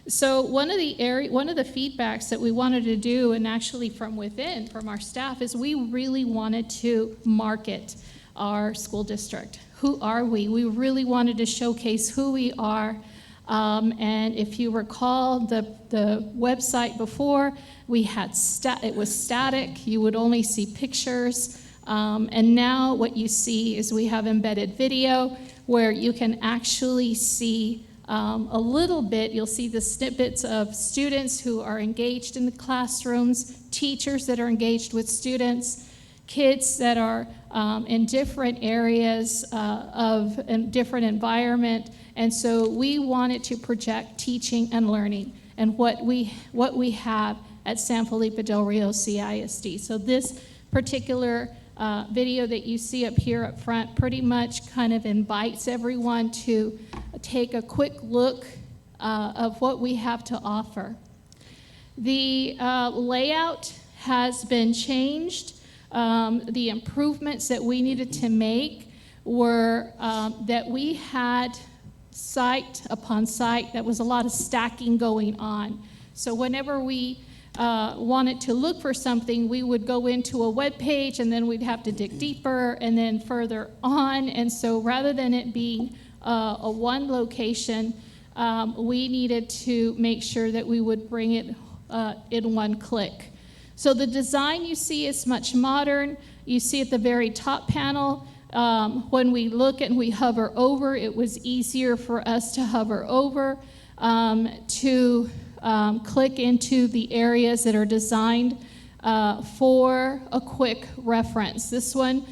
So one of the feedbacks that we wanted to do, and actually from within, from our staff, is we really wanted to market our school district. Who are we? We really wanted to showcase who we are. And if you recall the website before, we had it was static. You would only see pictures. And now what you see is we have embedded video where you can actually see a little bit. You'll see the snippets of students who are engaged in the classrooms, teachers that are engaged with students, kids that are in different areas of a different environment. And so we wanted to project teaching and learning and what we have at San Felipe Del Rio CISD. So this particular video that you see up here up front pretty much kind of invites everyone to take a quick look of what we have to offer. The layout has been changed. The improvements that we needed to make were that we had site upon site. That was a lot of stacking going on. So whenever we wanted to look for something, we would go into a web page and then we'd have to dig deeper and then further on. And so rather than it being a one location, we needed to make sure that we would bring it in one click. So the design you see is much modern. You see at the very top panel, when we look and we hover over, it was easier for us to hover over to click into the areas that are designed for a quick reference. This one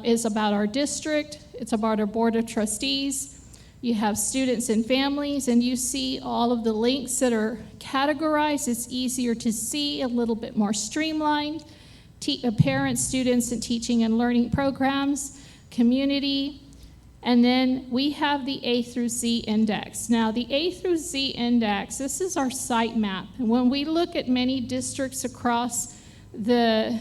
is about our district. It's about our board of trustees. You have students and families, and you see all of the links that are categorized. It's easier to see, a little bit more streamlined. Parents, students, and teaching and learning programs, community, and then we have the A through Z index. Now, the A through Z index, this is our site map. And when we look at many districts across the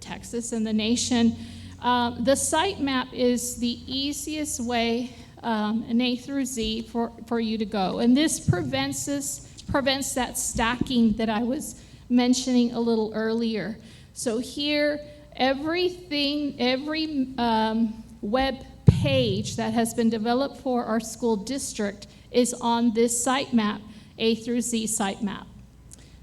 Texas and the nation, the site map is the easiest way, an A through Z, for you to go. And this prevents that stacking that I was mentioning a little earlier. So here, every web page that has been developed for our school district is on this site map, A through Z site map.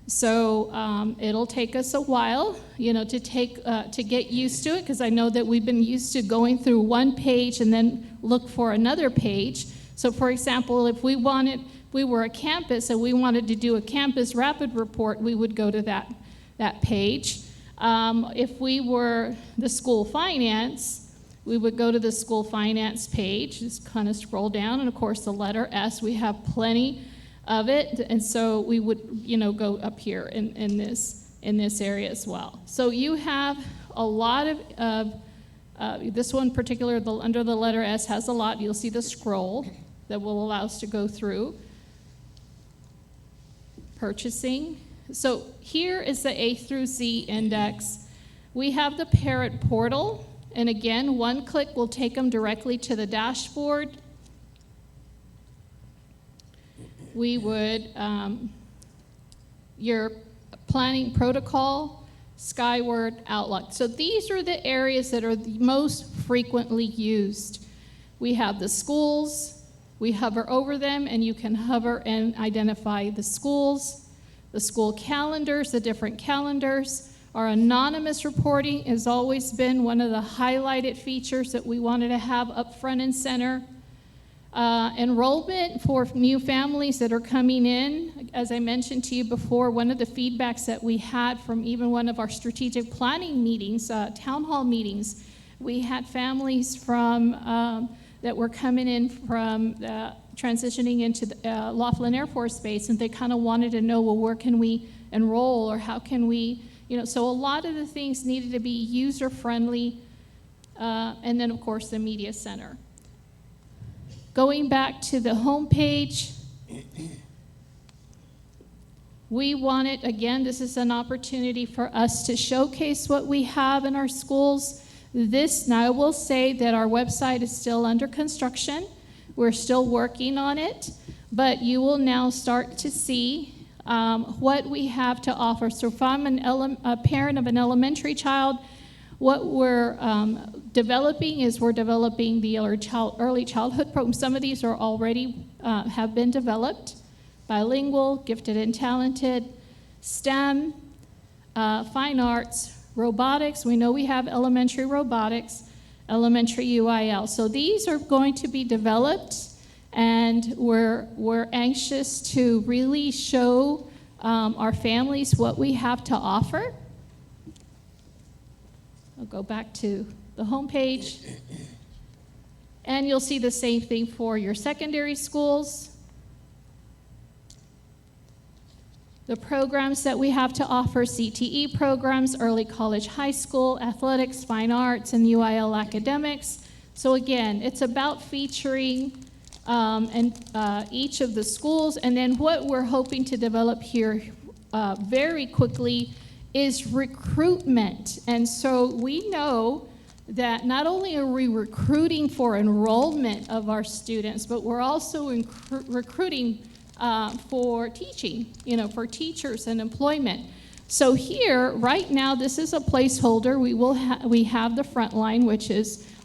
So it'll take us a while, to get used to it, because I know that we've been used to going through one page and then look for another page. So for example, if we were a campus and we wanted to do a campus rapid report, we would go to that page. If we were the school finance, we would go to the school finance page, just kind of scroll down, and of course the letter S, we have plenty of it, and so we would, go up here in this area as well. So you have a lot of this one particular, under the letter S, has a lot. You'll see the scroll that will allow us to go through. Purchasing. So here is the A through Z index. We have the parent portal. And again, one click will take them directly to the dashboard. We would, your planning protocol, Skyward, Outlook. So these are the areas that are the most frequently used. We have the schools. We hover over them, and you can hover and identify the schools, the school calendars, the different calendars. Our anonymous reporting has always been one of the highlighted features that we wanted to have up front and center. Enrollment for new families that are coming in. As I mentioned to you before, one of the feedbacks that we had from even one of our strategic planning meetings, town hall meetings, we had families from that were coming in from transitioning into the, Laughlin Air Force Base, and they kind of wanted to know, well, where can we enroll, or how can we, so a lot of the things needed to be user-friendly, and then, of course, the media center. Going back to the homepage, we wanted, again, this is an opportunity for us to showcase what we have in our schools. Now I will say that our website is still under construction. We're still working on it, but you will now start to see what we have to offer. So if I'm a parent of an elementary child, what we're developing is we're developing the early childhood program. Some of these are already have been developed. Bilingual, gifted and talented, STEM, fine arts, robotics. We know we have elementary robotics, elementary UIL. So these are going to be developed, and we're anxious to really show our families what we have to offer. I'll go back to the homepage, and you'll see the same thing for your secondary schools. The programs that we have to offer: CTE programs, early college, high school, athletics, fine arts, and UIL academics. So again, it's about featuring each of the schools, and then what we're hoping to develop here very quickly is recruitment. And so we know that not only are we recruiting for enrollment of our students, but we're also recruiting for teaching, for teachers and employment. So here, right now, this is a placeholder. We have the front line, which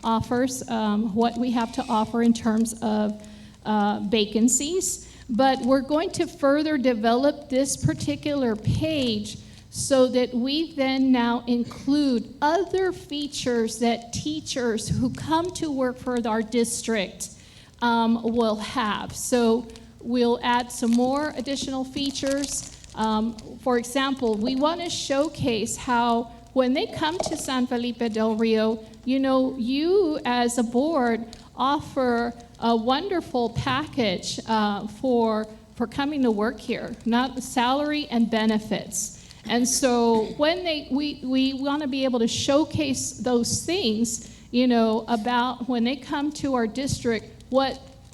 offers what we have to offer in terms of vacancies. But we're going to further develop this particular page so that we then now include other features that teachers who come to work for our district will have. So we'll add some more additional features. For example, we want to showcase how when they come to San Felipe del Rio, you as a board offer a wonderful package for coming to work here, not salary and benefits. And so when we want to be able to showcase those things, about when they come to our district,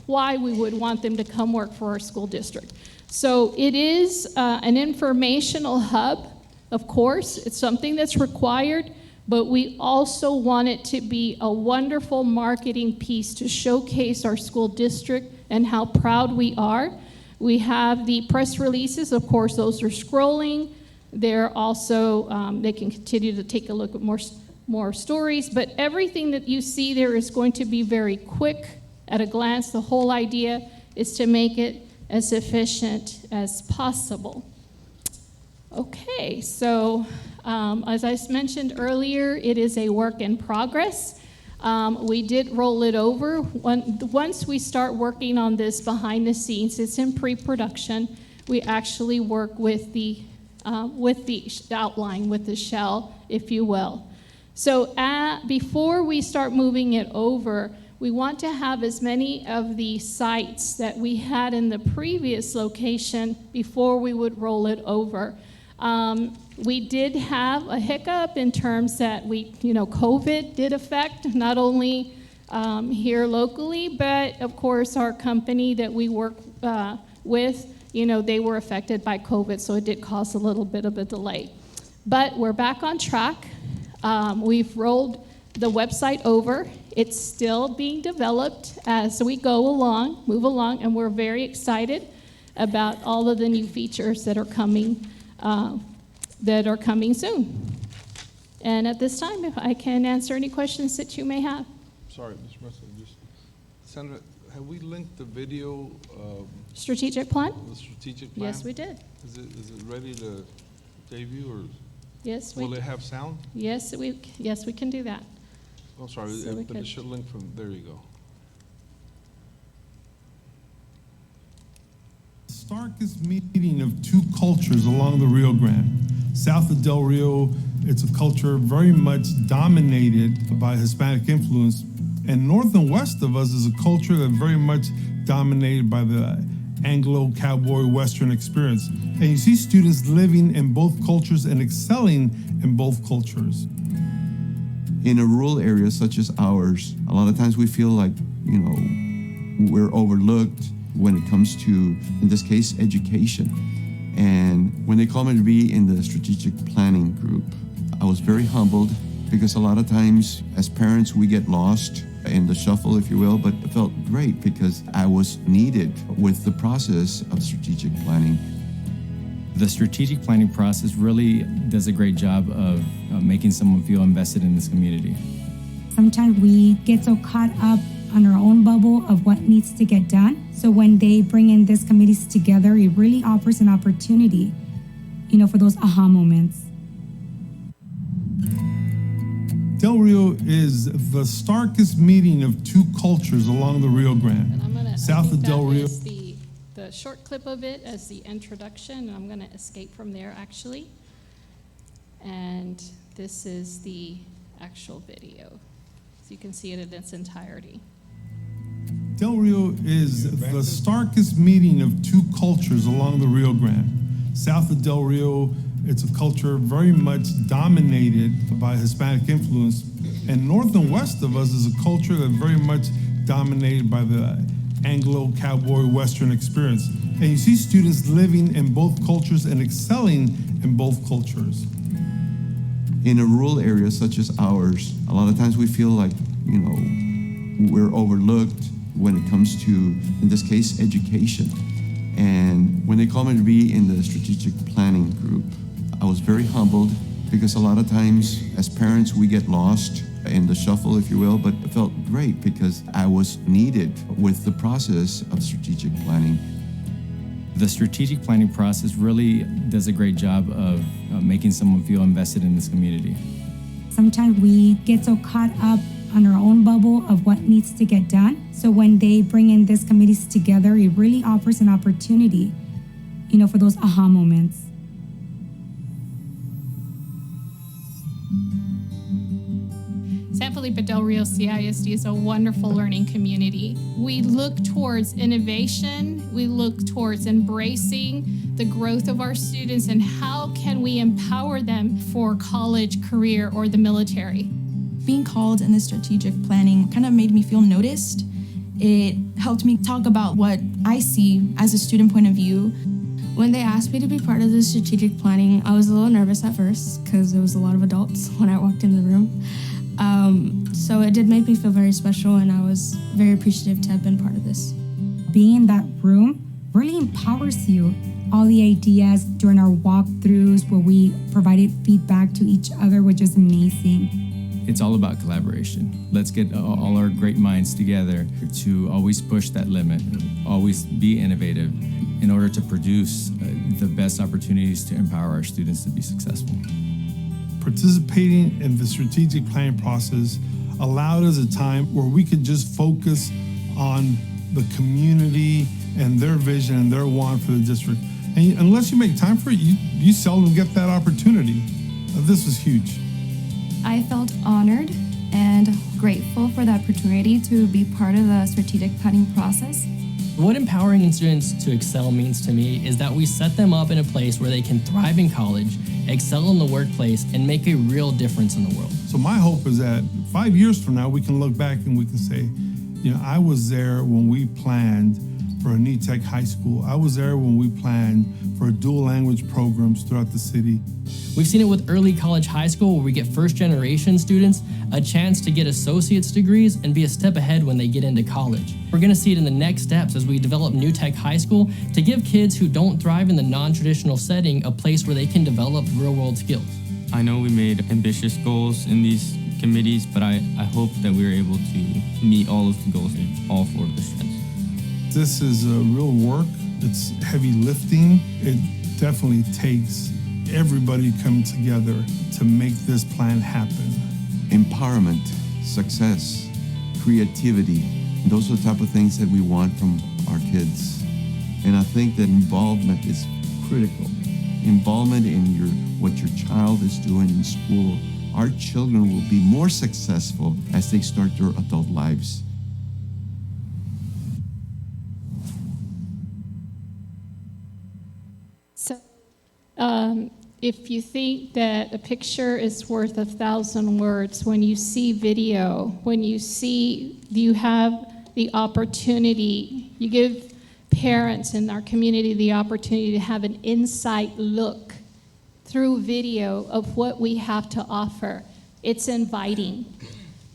why we would want them to come work for our school district. So it is an informational hub, of course. It's something that's required, but we also want it to be a wonderful marketing piece to showcase our school district and how proud we are. We have the press releases. Of course, those are scrolling. They're also, they can continue to take a look at more stories, but everything that you see there is going to be very quick at a glance. The whole idea is to make it as efficient as possible. Okay, so as I mentioned earlier, it is a work in progress. We did roll it over. Once we start working on this behind the scenes, it's in pre-production. We actually work with the outline, with the shell, if you will. So before we start moving it over, we want to have as many of the sites that we had in the previous location before we would roll it over. We did have a hiccup in terms that COVID did affect not only here locally, but of course our company that we work with, they were affected by COVID, so it did cause a little bit of a delay. But we're back on track. We've rolled the website over. It's still being developed as we move along, and we're very excited about all of the new features that are coming soon. And at this time, if I can answer any questions that you may have. Sorry, Ms. Russell, Sandra, have we linked the video, Strategic plan? the strategic plan? Yes, we did. Is it ready to debut, or Yes, will it have sound? yes, we can do that. Oh, sorry, So we but could- it should link from, there you go. Starkest meeting of two cultures along the Rio Grande. South of Del Rio, it's a culture very much dominated by Hispanic influence. And north and west of us is a culture that very much dominated by the Anglo-cowboy Western experience. And you see students living in both cultures and excelling in both cultures. In a rural area such as ours, a lot of times we feel like, we're overlooked when it comes to, in this case, education. And when they called me to be in the strategic planning group, I was very humbled because a lot of times as parents, we get lost in the shuffle, if you will, but it felt great because I was needed with the process of strategic planning. The strategic planning process really does a great job of making someone feel invested in this community. Sometimes we get so caught up on our own bubble of what needs to get done. So when they bring in these committees together, it really offers an opportunity, for those aha moments. Del Rio is the starkest meeting of two cultures along the Rio Grande. And I'm gonna, South I think of Del that Rio. is the short clip of it as the introduction, and I'm gonna escape from there actually. And this is the actual video. So you can see it in its entirety. Del Rio is the starkest meeting of two cultures along the Rio Grande. South of Del Rio, it's a culture very much dominated by Hispanic influence. And north and west of us is a culture that very much dominated by the Anglo-cowboy Western experience. And you see students living in both cultures and excelling in both cultures. In a rural area such as ours, a lot of times we feel like, we're overlooked when it comes to, in this case, education. And when they called me to be in the strategic planning group, I was very humbled because a lot of times as parents, we get lost in the shuffle, if you will, but it felt great because I was needed with the process of strategic planning. The strategic planning process really does a great job of making someone feel invested in this community. Sometimes we get so caught up on our own bubble of what needs to get done. So when they bring in these committees together, it really offers an opportunity, for those aha moments. San Felipe Del Rio CISD is a wonderful learning community. We look towards innovation, we look towards embracing the growth of our students, and how can we empower them for college, career, or the military. Being called in the strategic planning kind of made me feel noticed. It helped me talk about what I see as a student point of view. When they asked me to be part of the strategic planning, I was a little nervous at first because there was a lot of adults when I walked into the room. So it did make me feel very special, and I was very appreciative to have been part of this. Being in that room really empowers you. All the ideas during our walkthroughs where we provided feedback to each other, which is amazing. It's all about collaboration. Let's get all our great minds together to always push that limit, always be innovative in order to produce the best opportunities to empower our students to be successful. Participating in the strategic planning process allowed us a time where we could just focus on the community and their vision and their want for the district. And unless you make time for it, you seldom get that opportunity. This was huge. I felt honored and grateful for the opportunity to be part of the strategic planning process. What empowering students to excel means to me is that we set them up in a place where they can thrive in college, excel in the workplace, and make a real difference in the world. So my hope is that 5 years from now, we can look back and we can say, I was there when we planned for a new tech high school. I was there when we planned for dual language programs throughout the city. We've seen it with early college high school where we get first generation students a chance to get associate's degrees and be a step ahead when they get into college. We're gonna see it in the next steps as we develop new tech high school to give kids who don't thrive in the non-traditional setting a place where they can develop real world skills. I know we made ambitious goals in these committees, but I hope that we're able to meet all of the goals in all 4 of the strands. This is real work. It's heavy lifting. It definitely takes everybody come together to make this plan happen. Empowerment, success, creativity, those are the type of things that we want from our kids. And I think that involvement is critical. Involvement in what your child is doing in school. Our children will be more successful as they start their adult lives. So, if you think that a picture is worth 1,000 words, when you see video, when you have the opportunity, you give parents in our community the opportunity to have an inside look through video of what we have to offer. It's inviting,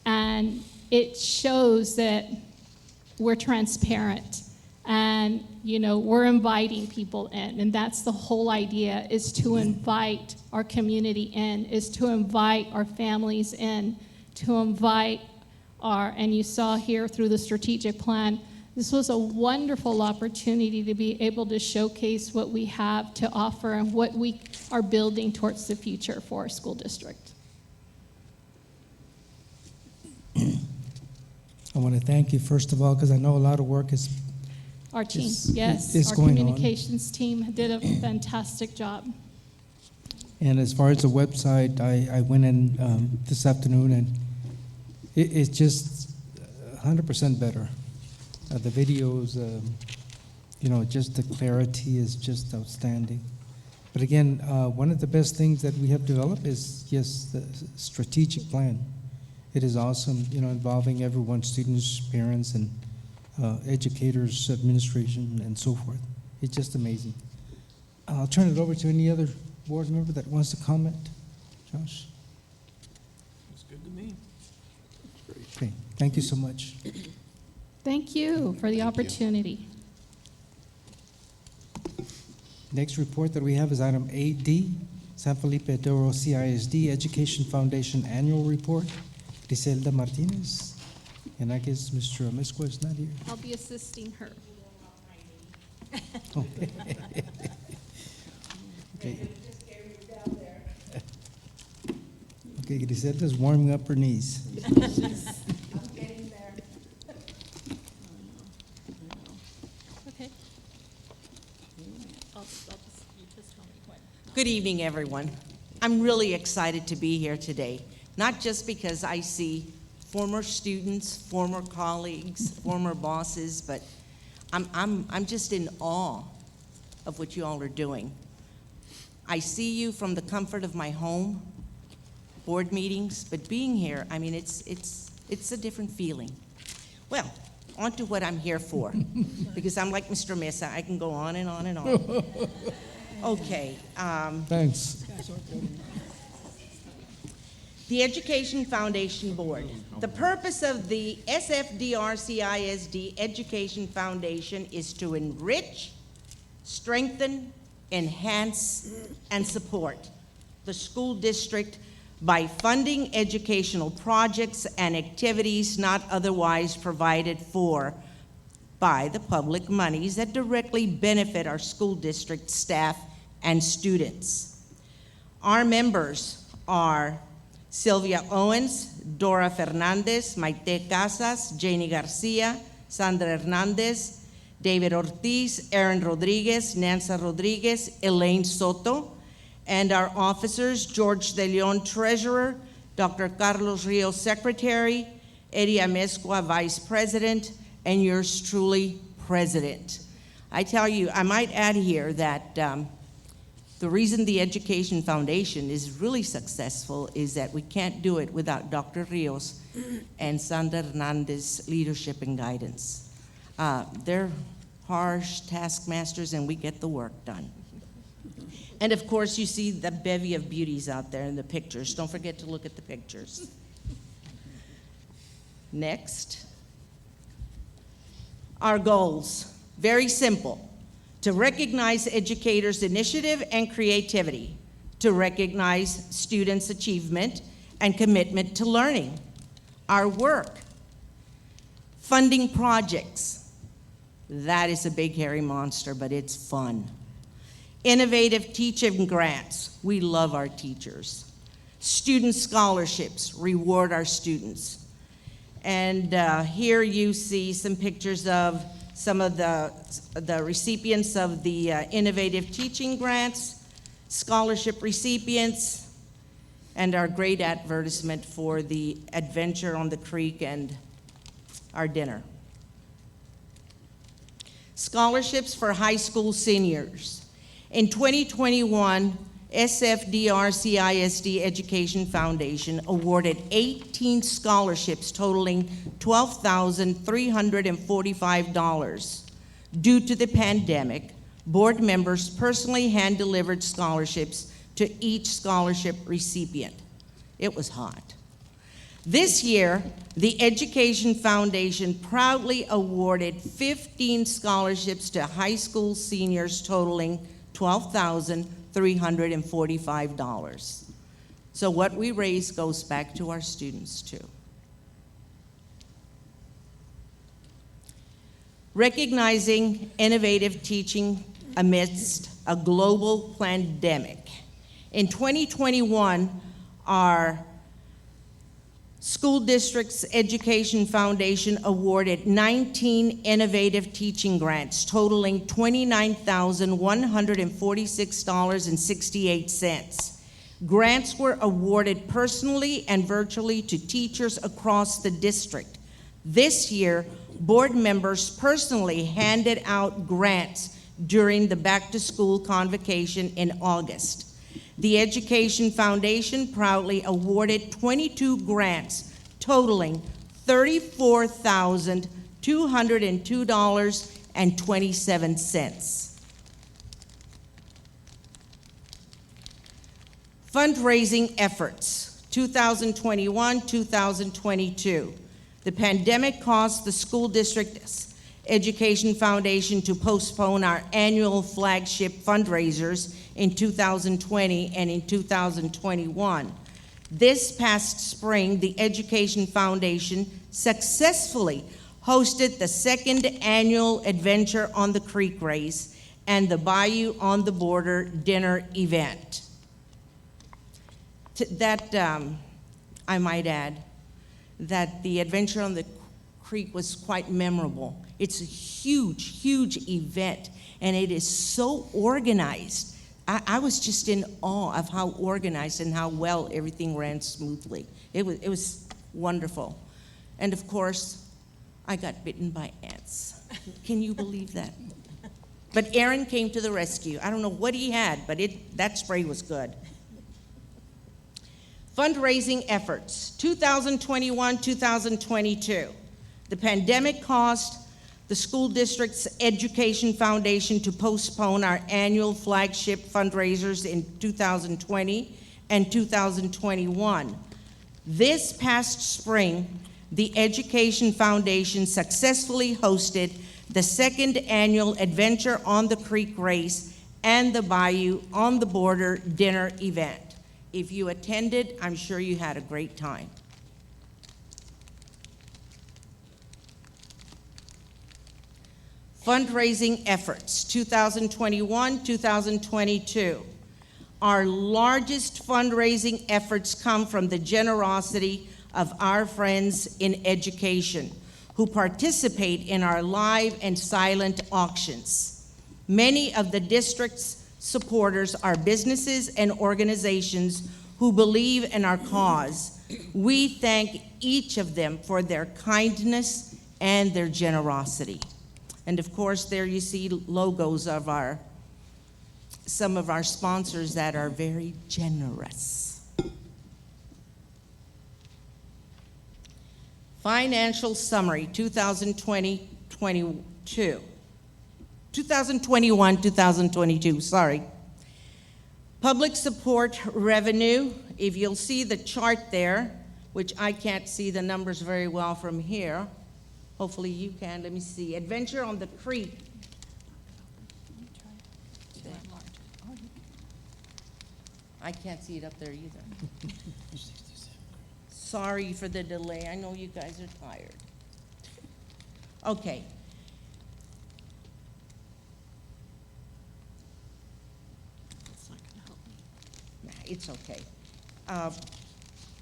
and it shows that we're transparent. And, we're inviting people in. And that's the whole idea, is to invite our community in, is to invite our families in, to invite and you saw here through the strategic plan, this was a wonderful opportunity to be able to showcase what we have to offer and what we are building towards the future for our school district. I want to thank you, first of all, because I know a lot of work is Our team, is yes, our going on. communications team did a fantastic job. And as far as the website, I went in this afternoon, and it's just 100% better. The videos, just the clarity is just outstanding. But again, one of the best things that we have developed is, yes, the strategic plan. It is awesome, involving everyone, students, parents, and educators, administration, and so forth. It's just amazing. I'll turn it over to any other board member that wants to comment. Josh? It's good to me. Okay, thank you so much. Thank you for the opportunity. Next report that we have is item 8D, San Felipe de Oro CISD Education Foundation Annual Report. Griselda Martinez. And I guess Mr. Amisqua is not here. I'll be assisting her. Oh. Okay. Okay, Griselda's warming up her knees. I'm getting there. Okay. You just tell me when. Good evening, everyone. I'm really excited to be here today, not just because I see former students, former colleagues, former bosses, but I'm just in awe of what you all are doing. I see you from the comfort of my home, board meetings, but being here, I mean, it's a different feeling. Well, on to what I'm here for, because I'm like Mr. Mesa, I can go on and on and on. Okay. Thanks. The Education Foundation Board. The purpose of the SFDR-CISD Education Foundation is to enrich, strengthen, enhance, and support the school district by funding educational projects and activities not otherwise provided for by the public monies that directly benefit our school district staff and students. Our members are Sylvia Owens, Dora Fernandez, Maite Casas, Janie Garcia, Sandra Hernandez, David Ortiz, Aaron Rodriguez, Nancy Rodriguez, Elaine Soto, and our officers, George De Leon, Treasurer, Dr. Carlos Rios, Secretary, Eddie Amezcua, Vice President, and yours truly, President. I tell you, I might add here that the reason the Education Foundation is really successful is that we can't do it without Dr. Rios and Sandra Hernandez's leadership and guidance. They're harsh taskmasters, and we get the work done. And of course, you see the bevy of beauties out there in the pictures. Don't forget to look at the pictures. Next. Our goals, very simple. To recognize educators' initiative and creativity, to recognize students' achievement, and commitment to learning, our work. Funding projects. That is a big hairy monster, but it's fun. Innovative teaching grants. We love our teachers. Student scholarships. Reward our students. And here you see some pictures of some of the recipients of the innovative teaching grants, scholarship recipients, and our great advertisement for the adventure on the creek and our dinner. Scholarships for high school seniors. In 2021, SFDR CISD Education Foundation awarded 18 scholarships totaling $12,345. Due to the pandemic, board members personally hand-delivered scholarships to each scholarship recipient. It was hot. This year, the Education Foundation proudly awarded 15 scholarships to high school seniors totaling $12,345. So what we raise goes back to our students too. Recognizing innovative teaching amidst a global pandemic. In 2021, our School District's Education Foundation awarded 19 innovative teaching grants totaling $29,146.68. Grants were awarded personally and virtually to teachers across the district. This year, board members personally handed out grants during the back-to-school convocation in August. The Education Foundation proudly awarded 22 grants totaling $34,202.27. Fundraising efforts, 2021-2022. The pandemic caused the school district's Education Foundation to postpone our annual flagship fundraisers in 2020 and in 2021. This past spring, the Education Foundation successfully hosted the second annual Adventure on the Creek race and the Bayou on the Border dinner event. I might add that the Adventure on the Creek was quite memorable. It's a huge, huge event, and it is so organized. I was just in awe of how organized and how well everything ran smoothly. It was wonderful. And of course, I got bitten by ants. Can you believe that? But Aaron came to the rescue. I don't know what he had, but that spray was good. Fundraising efforts, 2021-2022. The pandemic caused the school district's Education Foundation to postpone our annual flagship fundraisers in 2020 and 2021. This past spring, the Education Foundation successfully hosted the second annual Adventure on the Creek race and the Bayou on the Border dinner event. If you attended, I'm sure you had a great time. Fundraising efforts, 2021-2022. Our largest fundraising efforts come from the generosity of our friends in education who participate in our live and silent auctions. Many of the district's supporters are businesses and organizations who believe in our cause. We thank each of them for their kindness and their generosity. And of course, there you see logos of some of our sponsors that are very generous. Financial summary, 2021-2022, sorry. Public support revenue, if you'll see the chart there, which I can't see the numbers very well from here. Hopefully you can. Let me see. Adventure on the Creek. I can't see it up there either. Sorry for the delay. I know you guys are tired. Okay. It's not gonna help me. Nah, it's okay.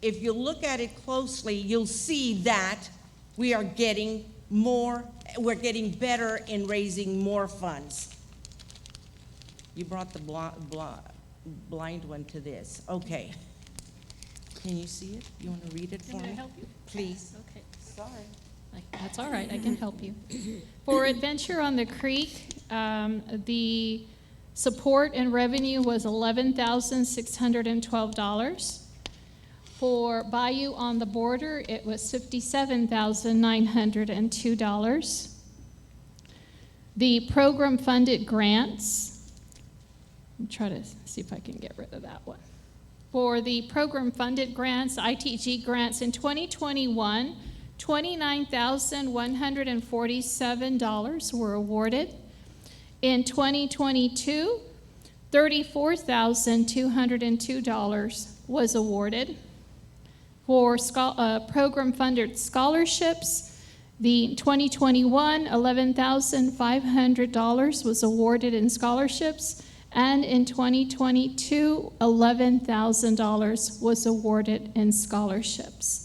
If you look at it closely, you'll see that we are getting we're getting better in raising more funds. You brought the blind one to this. Okay. Can you see it? You want to read it for Want me me? to help you? Please. Okay. Sorry. That's all right, I can help you. For Adventure on the Creek, the support and revenue was $11,612. For Bayou on the Border, it was $57,902. The program-funded grants, I'll try to see if I can get rid of that one. For the program-funded grants, ITG grants in 2021, $29,147 were awarded. In 2022, $34,202 was awarded. For program-funded scholarships, the 2021, $11,500 was awarded in scholarships, and in 2022, $11,000 was awarded in scholarships.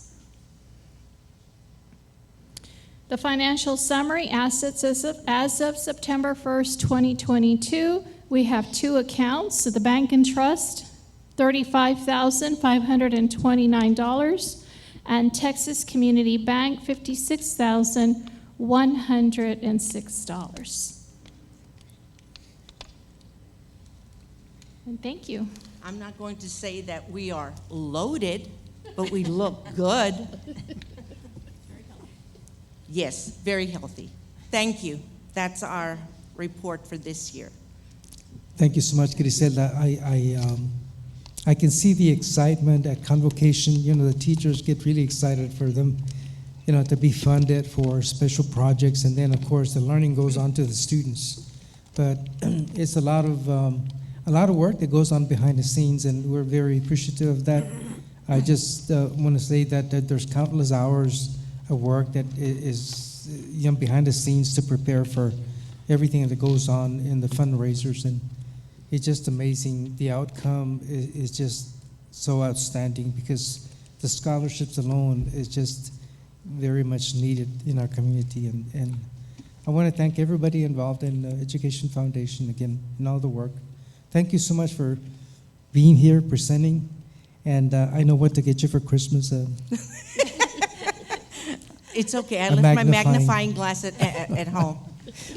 The financial summary, assets as of September 1st, 2022, we have two accounts, the bank and trust, $35,529, and Texas Community Bank, $56,106. And thank you. I'm not going to say that we are loaded, but we look good. Yes, very healthy. Thank you. That's our report for this year. Thank you so much, Griselda. I can see the excitement at convocation. You know, the teachers get really excited for them, you know, to be funded for special projects, and then of course the learning goes on to the students. But it's a lot of work that goes on behind the scenes, and we're very appreciative of that. I just want to say that there's countless hours of work that is behind the scenes to prepare for everything that goes on in the fundraisers, and it's just amazing. The outcome is just so outstanding because the scholarships alone is just very much needed in our community, and I want to thank everybody involved in the Education Foundation again and all the work. Thank you so much for being here, presenting, and I know what to get you for Christmas. It's okay. I A left my magnifying. magnifying glass at home.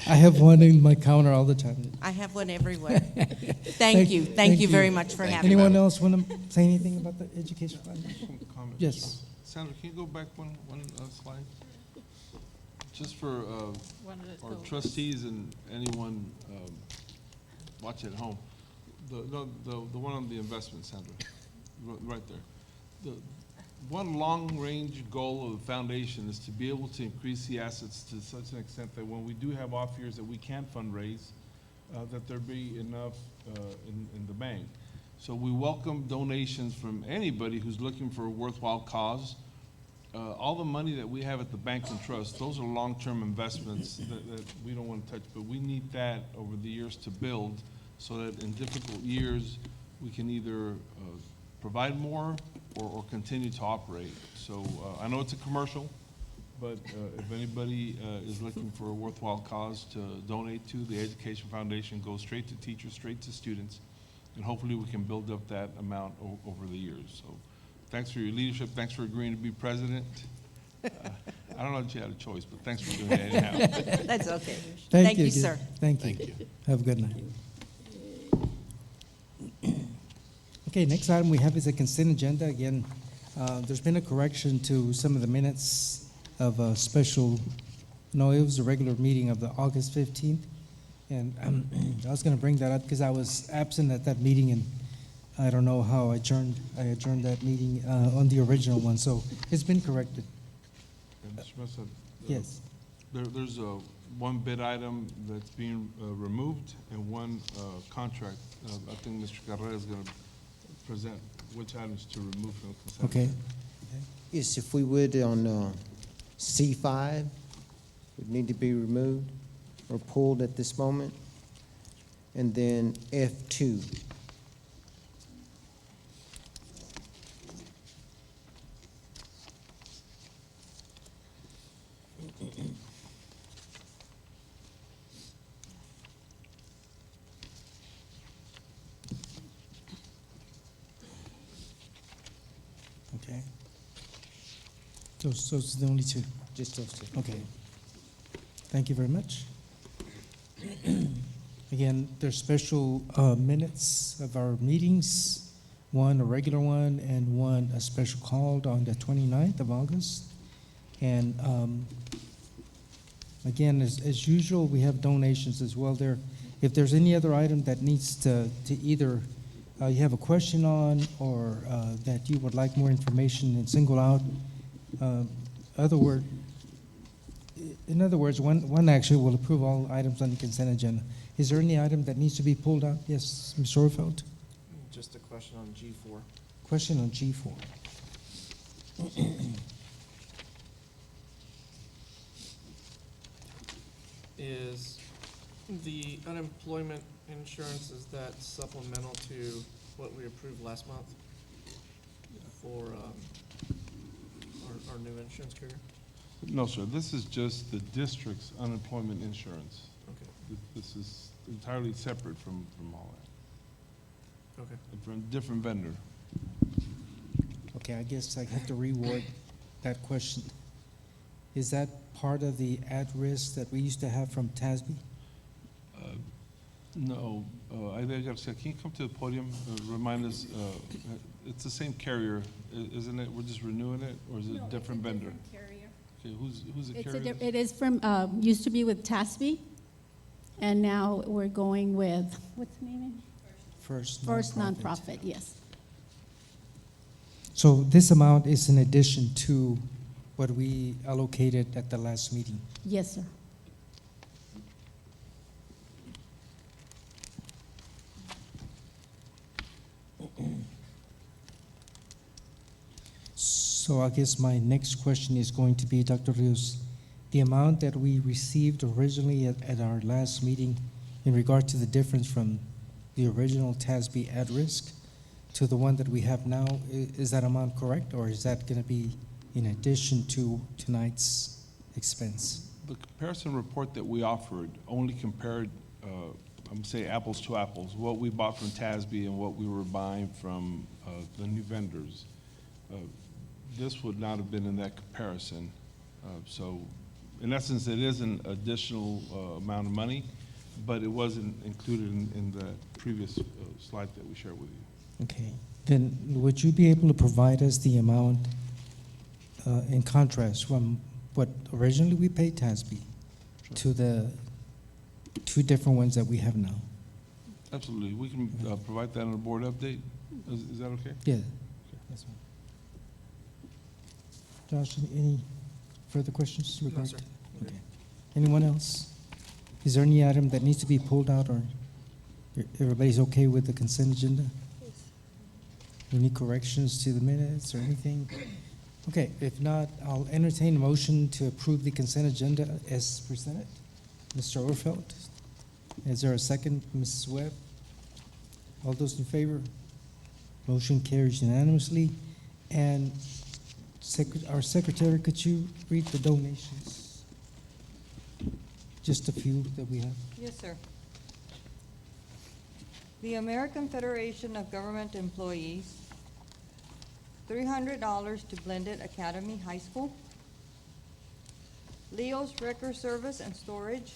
I have one in my counter all the time. I have one everywhere. Thank you. Thank you very much for having me. Anyone else want to say anything about the Education Foundation? Comment. Yes. Sandra, can you go back one slide? Just for our trustees and anyone watching at home. The one on the investment, Sandra, right there. The one long-range goal of the foundation is to be able to increase the assets to such an extent that when we do have off years that we can't fundraise, that there be enough in the bank. So we welcome donations from anybody who's looking for a worthwhile cause. All the money that we have at the bank and trust, those are long-term investments that we don't want to touch, but we need that over the years to build so that in difficult years, we can either provide more or continue to operate. So I know it's a commercial, but if anybody is looking for a worthwhile cause to donate to, the Education Foundation goes straight to teachers, straight to students, and hopefully we can build up that amount over the years. So thanks for your leadership. Thanks for agreeing to be president. I don't know if you had a choice, but thanks for doing that anyhow. That's okay. Thank you, you, sir. Thank you. Have a good night. Okay, next item we have is a consent agenda. Again, there's been a correction to some of the minutes of a special, no, it was a regular meeting of the August 15th. And I was going to bring that up because I was absent at that meeting, and I don't know how I adjourned that meeting on the original one. So it's been corrected. Mr. Mesa, Yes. There's one bid item that's being removed and one contract. I think Mr. Carrera is going to present which items to remove from the consent. Okay. is if we would on C5, would need to be removed or pulled at this moment. And then F2. Okay. Those are the only two. Just those two. Okay. Thank you very much. Again, there's special minutes of our meetings, one a regular one and one a special called on the 29th of August. And again, as usual, we have donations as well there. If there's any other item that needs to either you have a question on or that you would like more information and single out, in other words, one actually will approve all items on the consent agenda. Is there any item that needs to be pulled out? Yes, Ms. Orfeld? Just a question on G4. Question on G4. Is the unemployment insurance, is that supplemental to what we approved last month for our new insurance carrier? No, sir, this is just the district's unemployment insurance. Okay. This is entirely separate from all that. Okay. From a different vendor. Okay, I guess I have to reword that question. Is that part of the at-risk that we used to have from TASB? No, I got to say, can you come to the podium, remind us, it's the same carrier, isn't it? We're just renewing it, or is it a different vendor? Carrier. Okay, who's the carrier? It is from, used to be with TASB, and now we're going with, what's the name? First Nonprofit, yes. So this amount is in addition to what we allocated at the last meeting? Yes, sir. So I guess my next question is going to be, Dr. Rios, the amount that we received originally at our last meeting in regard to the difference from the original TASB at-risk to the one that we have now, is that amount correct, or is that going to be in addition to tonight's expense? The comparison report that we offered only compared, I'm going to say apples to apples, what we bought from TASB and what we were buying from the new vendors. This would not have been in that comparison. So in essence, it is an additional amount of money, but it wasn't included in the previous slide that we shared with you. Okay, then would you be able to provide us the amount in contrast from what originally we paid TASB to the two different ones that we have now? Absolutely. We can provide that in a board update. Is that okay? Yeah, that's fine. Josh, any further questions regarding? No, sir. Okay. Anyone else? Is there any item that needs to be pulled out, or everybody's okay with the consent agenda? Any corrections to the minutes or anything? Okay, if not, I'll entertain a motion to approve the consent agenda as presented. Mr. Overfeld, is there a second? Mrs. Webb? All those in favor? Motion carries unanimously. And our secretary, could you read the donations? Just a few that we have. Yes, sir. The American Federation of Government Employees, $300 to Blended Academy High School. Leo's Wrecker Service and Storage,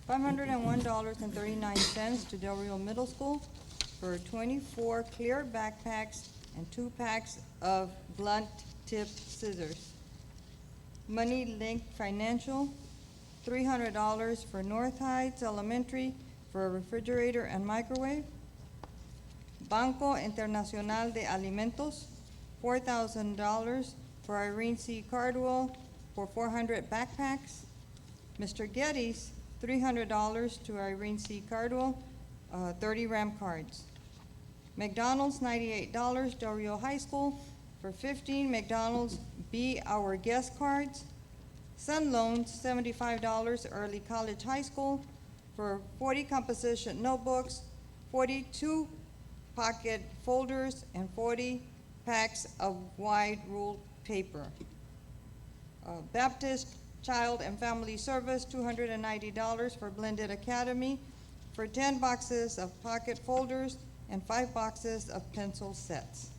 $501.39 to Del Rio Middle School for 24 clear backpacks and 2 packs of blunt tip scissors. Money Link Financial, $300 for North Heights Elementary for a refrigerator and microwave. Banco Internacional de Alimentos, $4,000 for Irene C. Cardwell for 400 backpacks. Mr. Geddes, $300 to Irene C. Cardwell, 30 RAM cards. McDonald's, $98, Del Rio High School For 15 McDonald's Be Our Guest cards. Sun Loans, $75, Early College High School, for 40 composition notebooks, 42 pocket folders, and 40 packs of wide ruled paper. Baptist Child and Family Service, $290 for Blended Academy, for 10 boxes of pocket folders and 5 boxes of pencil sets.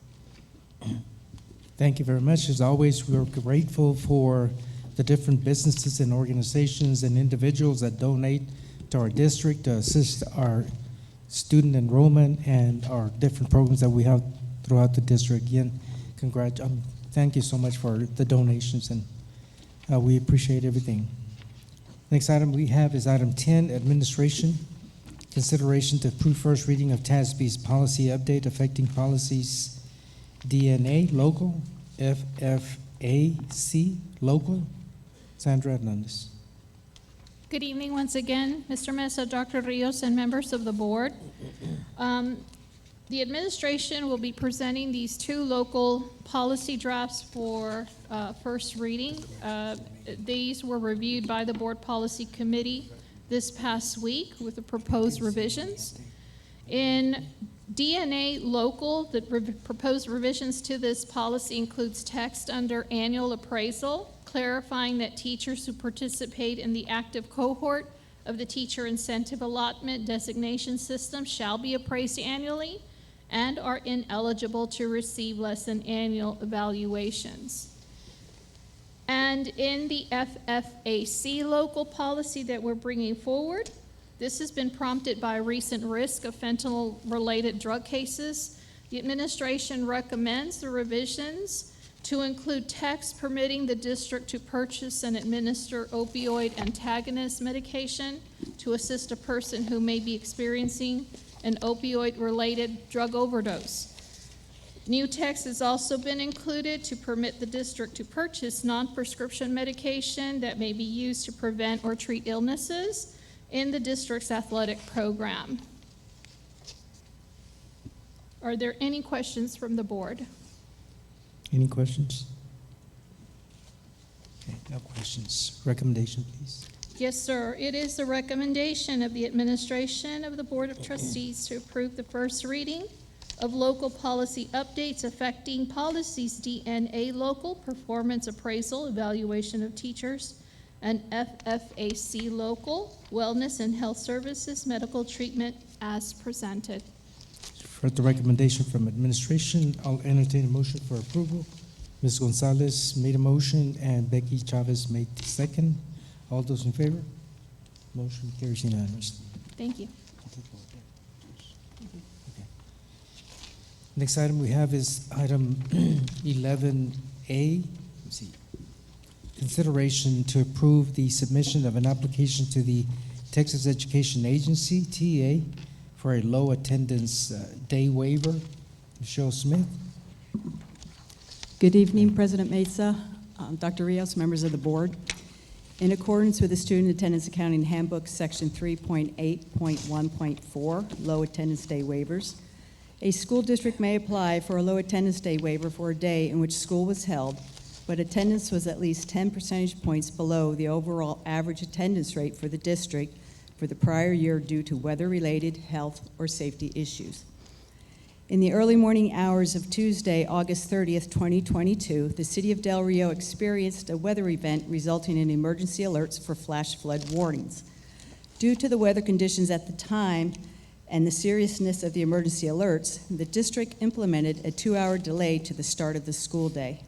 Thank you very much. As always, we're grateful for the different businesses and organizations and individuals that donate to our district to assist our student enrollment and our different programs that we have throughout the district. Again, thank you so much for the donations, and we appreciate everything. Next item we have is item 10, administration. Consideration to approve first reading of TASB's policy update affecting policies DNA local, FFAC local. Sandra Hernandez. Good evening once again, Mr. Mesa, Dr. Rios, and members of the board. The administration will be presenting these two local policy drafts for first reading. These were reviewed by the Board Policy Committee this past week with the proposed revisions. In DNA local, the proposed revisions to this policy includes text under annual appraisal, clarifying that teachers who participate in the active cohort of the teacher incentive allotment designation system shall be appraised annually and are ineligible to receive less than annual evaluations. And in the FFAC local policy that we're bringing forward, this has been prompted by recent risk of fentanyl-related drug cases. The administration recommends the revisions to include text permitting the district to purchase and administer opioid antagonist medication to assist a person who may be experiencing an opioid-related drug overdose. New text has also been included to permit the district to purchase non-prescription medication that may be used to prevent or treat illnesses in the district's athletic program. Are there any questions from the board? Any questions? Okay, no questions. Recommendation, please. Yes, sir. It is the recommendation of the administration of the Board of Trustees to approve the first reading of local policy updates affecting policies DNA local, performance appraisal, evaluation of teachers, and FFAC local, wellness and health services, medical treatment as presented. For the recommendation from administration, I'll entertain a motion for approval. Ms. Gonzalez made a motion and Becky Chavez made the second. All those in favor? Motion carries unanimously. Thank you. Next item we have is item 11A. Let's see. Consideration to approve the submission of an application to the Texas Education Agency, TEA, for a low attendance day waiver. Michelle Smith. Good evening, President Mesa, Dr. Rios, members of the board. In accordance with the Student Attendance Accounting Handbook, Section 3.8.1.4, low attendance day waivers, a school district may apply for a low attendance day waiver for a day in which school was held, but attendance was at least 10 percentage points below the overall average attendance rate for the district for the prior year due to weather-related health or safety issues. In the early morning hours of Tuesday, August 30th, 2022, the City of Del Rio experienced a weather event resulting in emergency alerts for flash flood warnings. Due to the weather conditions at the time and the seriousness of the emergency alerts, the district implemented a 2-hour delay to the start of the school day.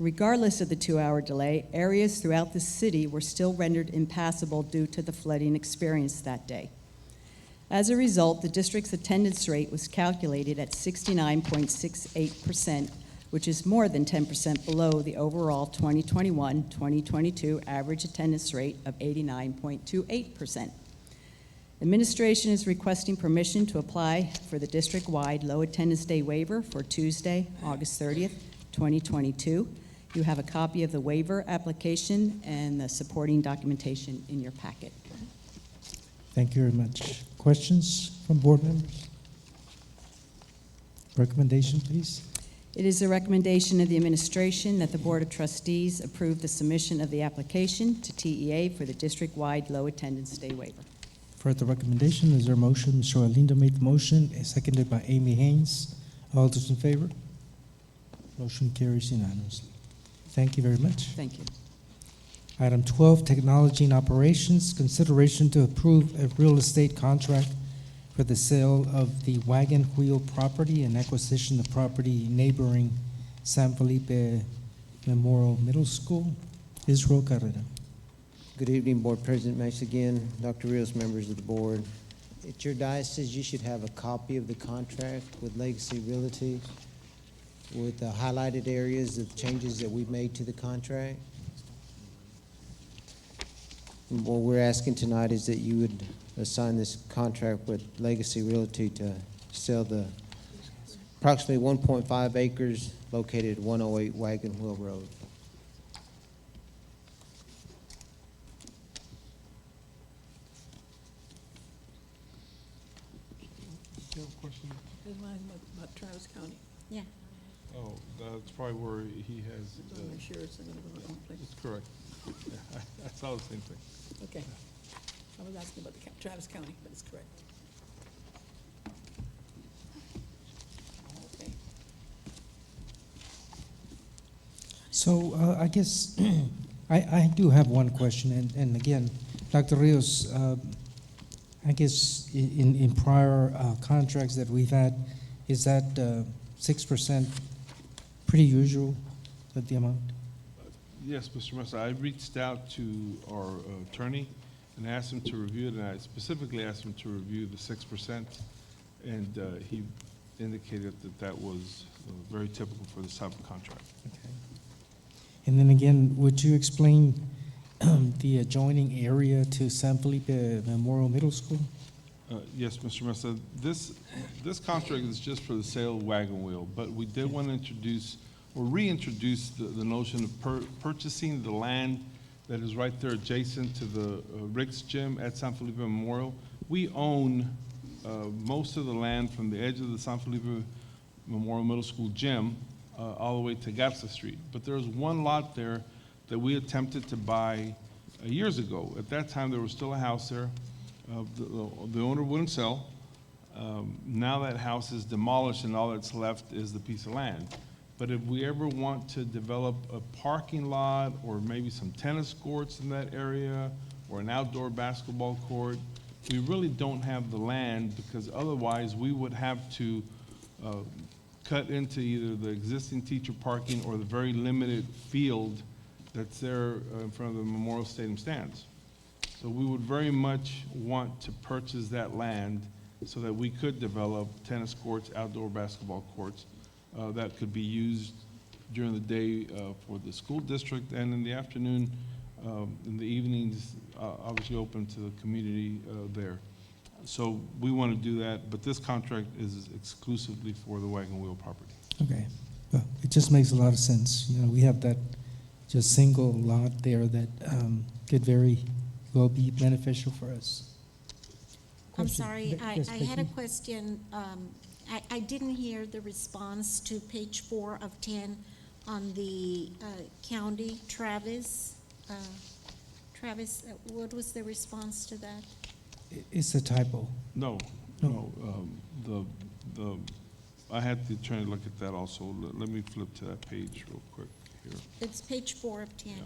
Regardless of the 2-hour delay, areas throughout the city were still rendered impassable due to the flooding experienced that day. As a result, the district's attendance rate was calculated at 69.68%, which is more than 10% below the overall 2021-2022 average attendance rate of 89.28%. Administration is requesting permission to apply for the district-wide low attendance day waiver for Tuesday, August 30th, 2022. You have a copy of the waiver application and the supporting documentation in your packet. Thank you very much. Questions from board members? Recommendation, please. It is the recommendation of the administration that the Board of Trustees approve the submission of the application to TEA for the district-wide low attendance day waiver. Further recommendation, is there a motion? Mr. Alindo made the motion, seconded by Amy Haynes. All those in favor? Motion carries unanimously. Thank you very much. Thank you. Item 12, Technology and Operations, consideration to approve a real estate contract for the sale of the Wagon Wheel property and acquisition of property neighboring San Felipe Memorial Middle School. Israel Carrera. Good evening, Board President Mace again, Dr. Rios, members of the board. At your diocese, you should have a copy of the contract with Legacy Realty with the highlighted areas of changes that we've made to the contract. And what we're asking tonight is that you would assign this contract with Legacy Realty to sell the approximately 1.5 acres located at 108 Wagon Wheel Road. You have a question? There's one about Travis County. Yeah. Oh, that's probably where he has. I want to make sure it's in the wrong place. That's correct. Yeah, I saw the same thing. Okay. I was asking about the Travis County, but it's correct. Okay. So I guess I do have one question, and again, Dr. Rios, I guess in prior contracts that we've had, is that 6% pretty usual, that the amount? Yes, Mr. Mesa, I reached out to our attorney and asked him to review it, and I specifically asked him to review the 6%, and he indicated that that was very typical for this type of contract. Okay. And then again, would you explain the adjoining area to San Felipe Memorial Middle School? Yes, Mr. Mesa, this contract is just for the sale of Wagon Wheel, but we did want to introduce or reintroduce the notion of purchasing the land that is right there adjacent to the Rick's Gym at San Felipe Memorial. We own most of the land from the edge of the San Felipe Memorial Middle School gym all the way to Garza Street. But there's one lot there that we attempted to buy years ago. At that time, there was still a house there. The owner wouldn't sell. Now that house is demolished and all that's left is the piece of land. But if we ever want to develop a parking lot or maybe some tennis courts in that area or an outdoor basketball court, we really don't have the land, because otherwise we would have to cut into either the existing teacher parking or the very limited field that's there in front of the Memorial Stadium stands. So we would very much want to purchase that land so that we could develop tennis courts, outdoor basketball courts that could be used during the day for the school district, and in the afternoon, in the evenings, obviously open to the community there. So we want to do that, but this contract is exclusively for the Wagon Wheel property. Okay, well, it just makes a lot of sense. You know, we have that just single lot there that could very well be beneficial for us. I'm Question. sorry, Yes, I had a Becky? question. I didn't hear the response to page 4 of 10 on the county, Travis. Travis, what was the response to that? It's a typo. No. I had the attorney look at that also. Let me flip to that page real quick here. It's page 4 of 10. Yeah.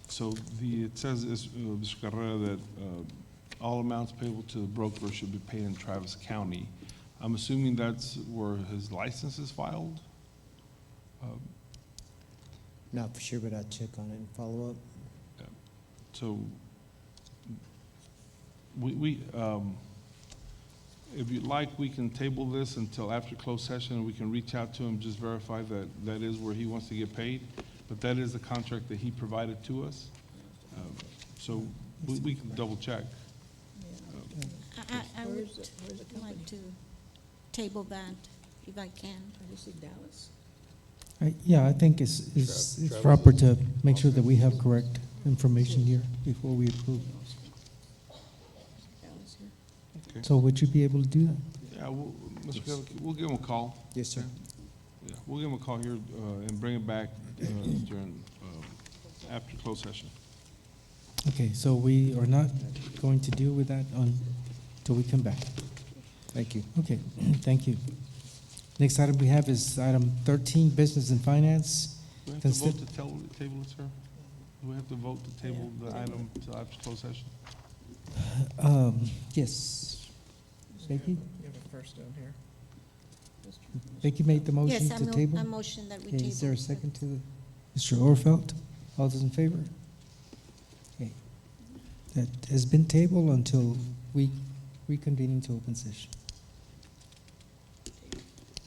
So it says, Mr. Carrera, that all amounts payable to the broker should be paid in Travis County. I'm assuming that's where his license is filed? Not for sure, but I'll check on it and follow up. Yeah. So we if you'd like, we can table this until after closed session, and we can reach out to him, just verify that that is where he wants to get paid. But that is the contract that he provided to us. So we can double check. I would like to table that if I can. I just see Dallas. Yeah, I think it's proper to make sure that we have correct information here before we approve. Okay. So would you be able to do that? Yeah, Mr. Kelly, we'll give him a call. Yes, sir. Yeah, we'll give him a call here and bring it back during, after closed session. Okay, so we are not going to deal with that until we come back. Thank you. Okay, thank you. Next item we have is item 13, Business and Finance. Do we have to vote to table it, sir? Do we have to vote to table the item till after closed session? Yes. Becky? You have a first down here. Becky made the motion Yes, to table? I motion that we Okay, table. is there a second to Mr. Orfeld? All those in favor? Okay. That has been tabled until we reconvene into open session.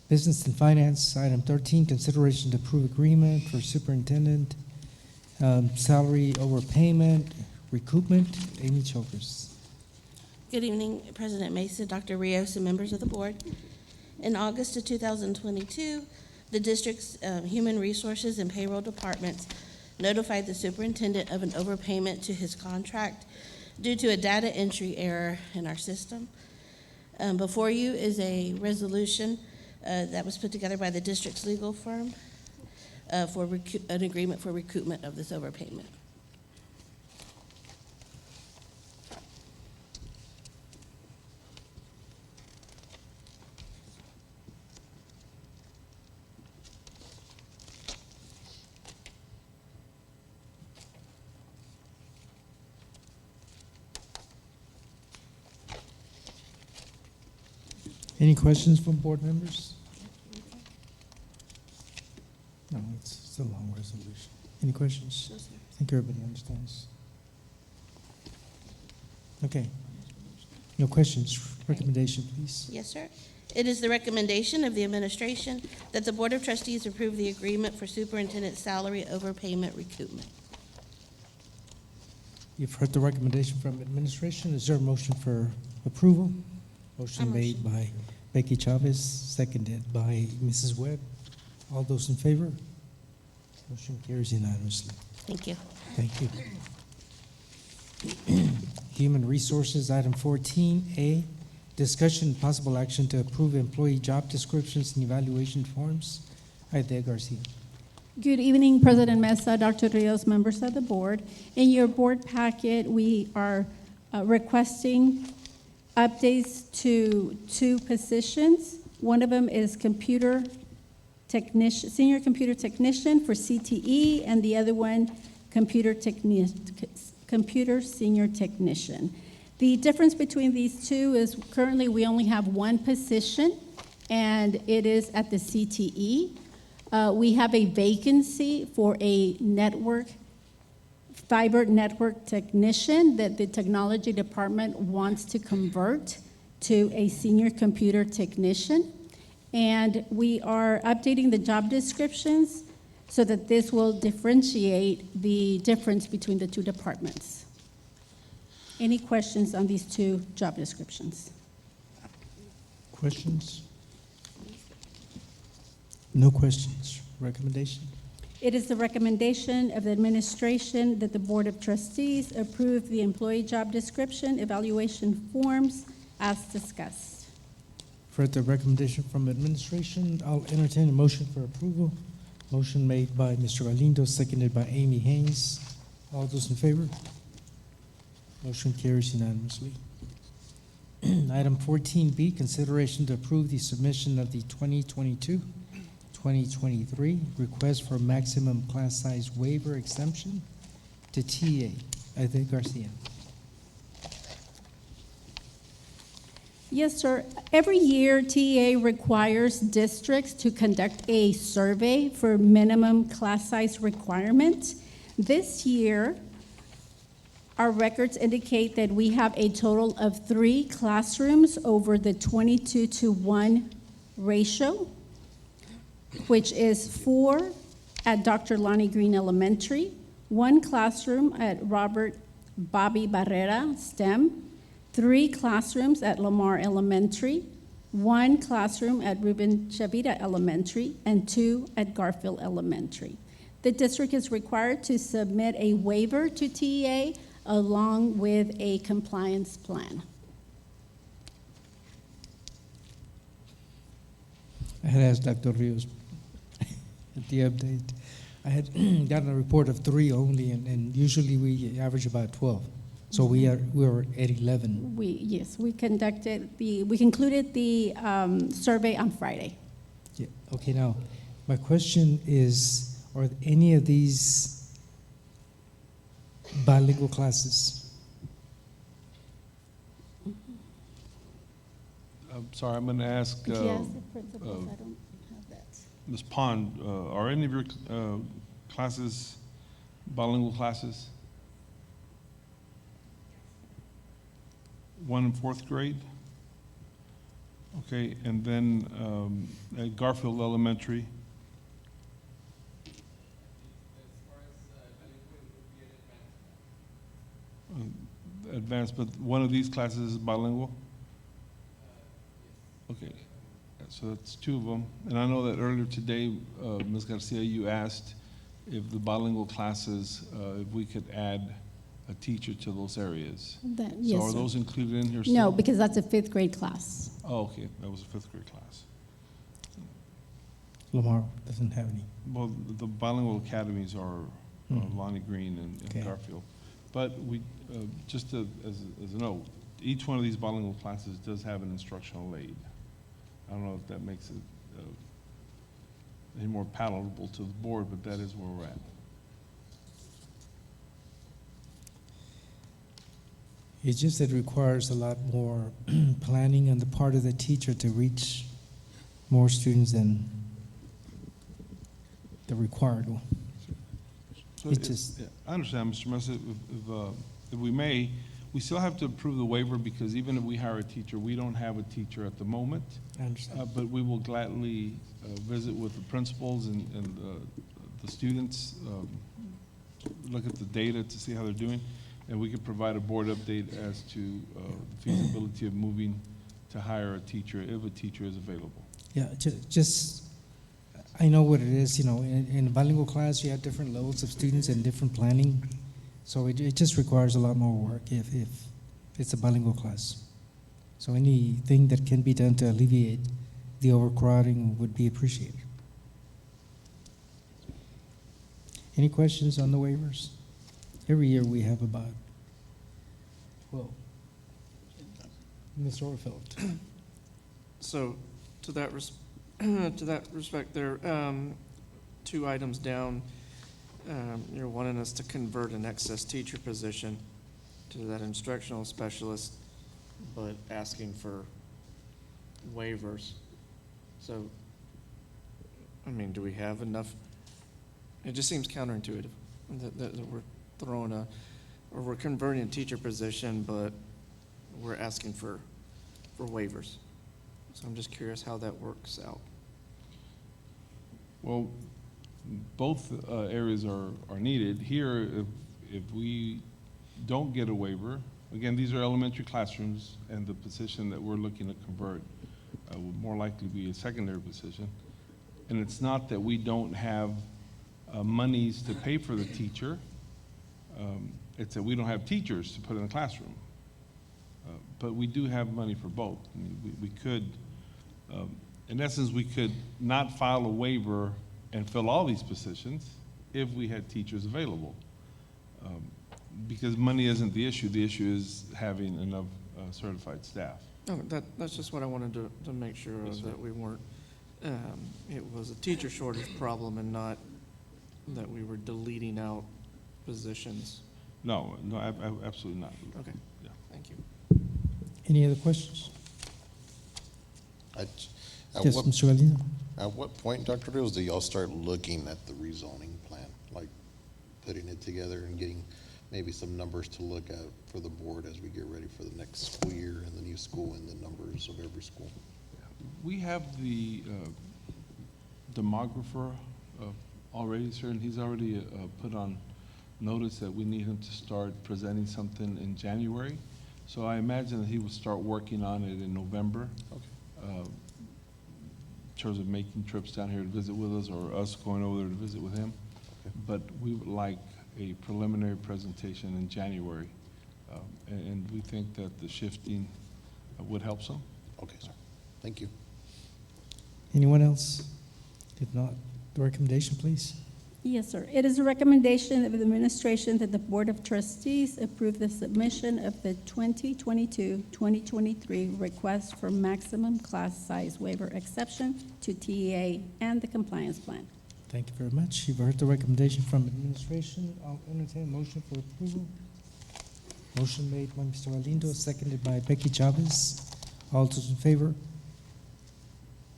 Business and Finance, item 13, consideration to approve agreement for superintendent, salary overpayment, recoupment. Amy Chokers. Good evening, President Mesa, Dr. Rios, and members of the board. In August of 2022, the district's Human Resources and Payroll departments notified the superintendent of an overpayment to his contract due to a data entry error in our system. Before you is a resolution that was put together by the district's legal firm for an agreement for recoupment of this overpayment. Any questions from board members? No, it's a long resolution. Any questions? No, sir. I think everybody understands. Okay. No questions. Recommendation, please. Yes, sir. It is the recommendation of the administration that the Board of Trustees approve the agreement for superintendent salary overpayment recoupment. You've heard the recommendation from administration. Is there a motion for approval? Motion made by Becky Chavez, seconded by Mrs. Webb. All those in favor? Motion carries unanimously. Thank you. Thank you. Human Resources, item 14A, discussion and possible action to approve employee job descriptions and evaluation forms. Aide Garcia. Good evening, President Mesa, Dr. Rios, members of the board. In your board packet, we are requesting updates to 2 positions. One of them is computer technician, senior computer technician for CTE, and the other one, computer senior technician. The difference between these two is currently we only have 1 position, and it is at the CTE. We have a vacancy for a fiber network technician that the technology department wants to convert to a senior computer technician. And we are updating the job descriptions so that this will differentiate the difference between the 2 departments. Any questions on these 2 job descriptions? Questions? No questions. Recommendation? It is the recommendation of the administration that the Board of Trustees approve the employee job description evaluation forms as discussed. For the recommendation from administration, I'll entertain a motion for approval. Motion made by Mr. Galindo, seconded by Amy Haynes. All those in favor? Motion carries unanimously. Item 14B, consideration to approve the submission of the 2022-2023 request for maximum class size waiver exemption to TA. Aide Garcia. Yes, sir. Every year, TA requires districts to conduct a survey for minimum class size requirement. This year, our records indicate that we have a total of 3 classrooms over the 22-to-1 ratio, which is 4 at Dr. Lonnie Green Elementary, 1 classroom at Robert Bobby Barrera STEM, 3 classrooms at Lamar Elementary, 1 classroom at Ruben Chavita Elementary, and 2 at Garfield Elementary. The district is required to submit a waiver to TEA along with a compliance plan. I had asked Dr. Rios at the update. I had gotten a report of 3 only, and usually we average about 12. So we were at 11. We concluded the survey on Friday. Yeah. Okay, now, my question is, are any of these bilingual classes? I'm sorry, I'm going to ask Yes, the principals, I don't have that. Ms. Pond, are any of your classes bilingual classes? 1 in 4th grade? Okay, and then at Garfield Elementary? Advanced, but one of these classes is bilingual? Okay, so that's 2 of them. And I know that earlier today, Ms. Garcia, you asked if the bilingual classes, if we could add a teacher to those areas. Yes, so are sir. those included in here still? No, because that's a 5th grade class. Oh, okay, that was a 5th grade class. Lamar doesn't have any. Well, the bilingual academies are Lonnie Green and Okay. Garfield. But we, just as a note, each one of these bilingual classes does have an instructional aid. I don't know if that makes it any more palatable to the board, but that is where we're at. It's just that it requires a lot more planning on the part of the teacher to reach more students than the required one. So It's just, yeah, I understand, Mr. Mesa, if we may, we still have to approve the waiver because even if we hire a teacher, we don't have a teacher at the moment. I understand. But we will gladly visit with the principals and the students, look at the data to see how they're doing, and we could provide a board update as to the feasibility of moving to hire a teacher if a teacher is available. yeah, just, I know what it is, you know, in a bilingual class, you have different levels of students and different planning. So it just requires a lot more work if it's a bilingual class. So anything that can be done to alleviate the overcrowding would be appreciated. Any questions on the waivers? Every year we have about, well, Ms. Orfeld. So to that respect, there, 2 items down, you're wanting us to convert an excess teacher position to that instructional specialist, but asking for waivers. So, I mean, do we have enough? It just seems counterintuitive that we're throwing we're converting a teacher position, but we're asking for waivers. So I'm just curious how that works out. Well, both areas are needed. Here, if we don't get a waiver, again, these are elementary classrooms, and the position that we're looking to convert would more likely be a secondary position. And it's not that we don't have monies to pay for the teacher. It's that we don't have teachers to put in the classroom. But we do have money for both. I mean, we could, in essence, we could not file a waiver and fill all these positions if we had teachers available. Because money isn't the issue. The issue is having enough certified staff. Oh, that's just what I wanted to make sure of, that we weren't, it was a teacher shortage problem and not that we were deleting out positions. No, absolutely not. Okay, Yeah. thank you. Any other questions? At Yes, what- Mr. Galindo? At what point, Dr. Rios, do y'all start looking at the rezoning plan? Like putting it together and getting maybe some numbers to look at for the board as we get ready for the next school year and the new school and the numbers of every school? We have the demographer already, sir, and he's already put on notice that we need him to start presenting something in January. So I imagine that he will start working on it in November. Okay. in terms of making trips down here to visit with us or us going over there to visit with him. But we would like a preliminary presentation in January. And we think that the shifting would help some. Okay, sir. Thank you. Anyone else? If not, the recommendation, please. Yes, sir. It is a recommendation of the administration that the Board of Trustees approve the submission of the 2022-2023 request for maximum class size waiver exception to TEA and the compliance plan. Thank you very much. You've heard the recommendation from administration. I'll entertain a motion for approval. Motion made by Mr. Galindo, seconded by Becky Chavez. All those in favor?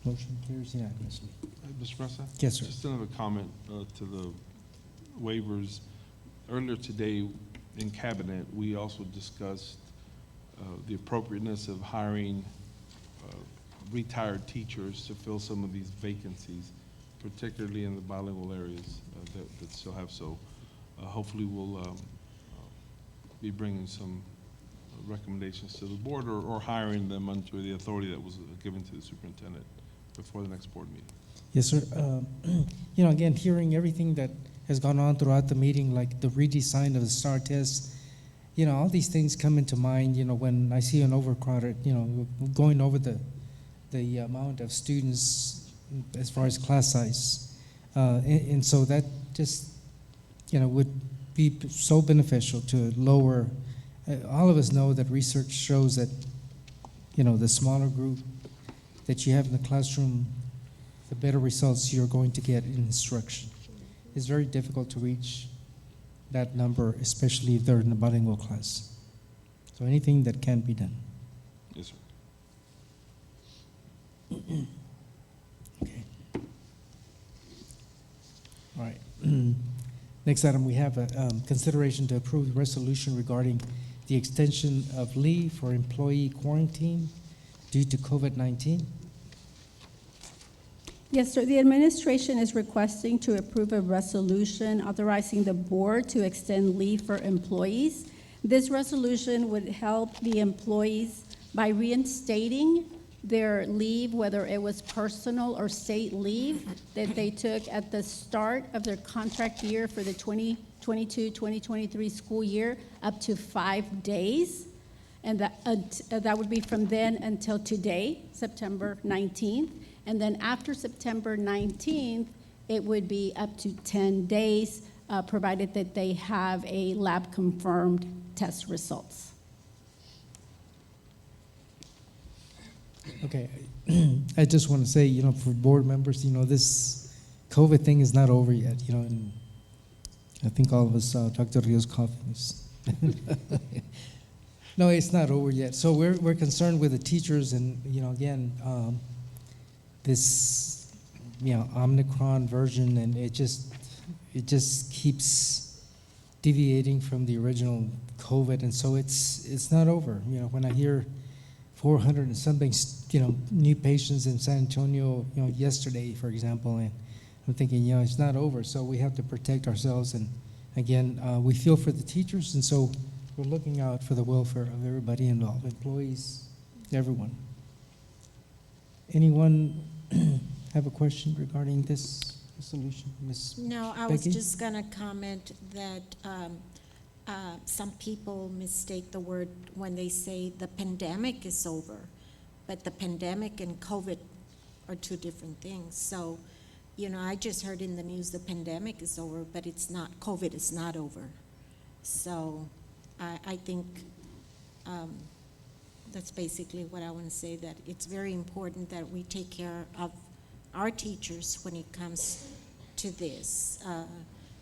Motion carries unanimously. Mr. President? Yes, sir. Just another comment to the waivers. Earlier today in Cabinet, we also discussed the appropriateness of hiring retired teachers to fill some of these vacancies, particularly in the bilingual areas that still have. So hopefully we'll be bringing some recommendations to the board or hiring them under the authority that was given to the superintendent before the next board meeting. Yes, sir. Again, hearing everything that has gone on throughout the meeting, like the redesign of the STAR test, all these things come into mind, when I see an overcrowded, going over the amount of students as far as class size. And so that just, would be so beneficial to lower. All of us know that research shows that, the smaller group that you have in the classroom, the better results you're going to get in instruction. It's very difficult to reach that number, especially if they're in a bilingual class. So anything that can be done. Yes, sir. Okay. All right. Next item, we have a consideration to approve the resolution regarding the extension of leave for employee quarantine due to COVID-19. Yes, sir. The administration is requesting to approve a resolution authorizing the board to extend leave for employees. This resolution would help the employees by reinstating their leave, whether it was personal or state leave that they took at the start of their contract year for the 2022-2023 school year, up to 5 days. And that would be from then until today, September 19th. And then after September 19th, it would be up to 10 days, provided that they have a lab-confirmed test results. Okay, I just want to say, for board members, this COVID thing is not over yet, and I think all of us, Dr. Rios coughing is. No, it's not over yet. So we're concerned with the teachers and, again, this, Omicron version, and it just keeps deviating from the original COVID, and so it's not over. When I hear 400 and something, new patients in San Antonio, yesterday, for example, and I'm thinking, it's not over, so we have to protect ourselves. And again, we feel for the teachers, and so we're looking out for the welfare of everybody involved, employees, everyone. Anyone have a question regarding this solution, Ms. No, I was Becky? just going to comment that some people mistake the word when they say the pandemic is over, but the pandemic and COVID are two different things. So, I just heard in the news the pandemic is over, but it's not, COVID is not over. So I think that's basically what I want to say, that it's very important that we take care of our teachers when it comes to this.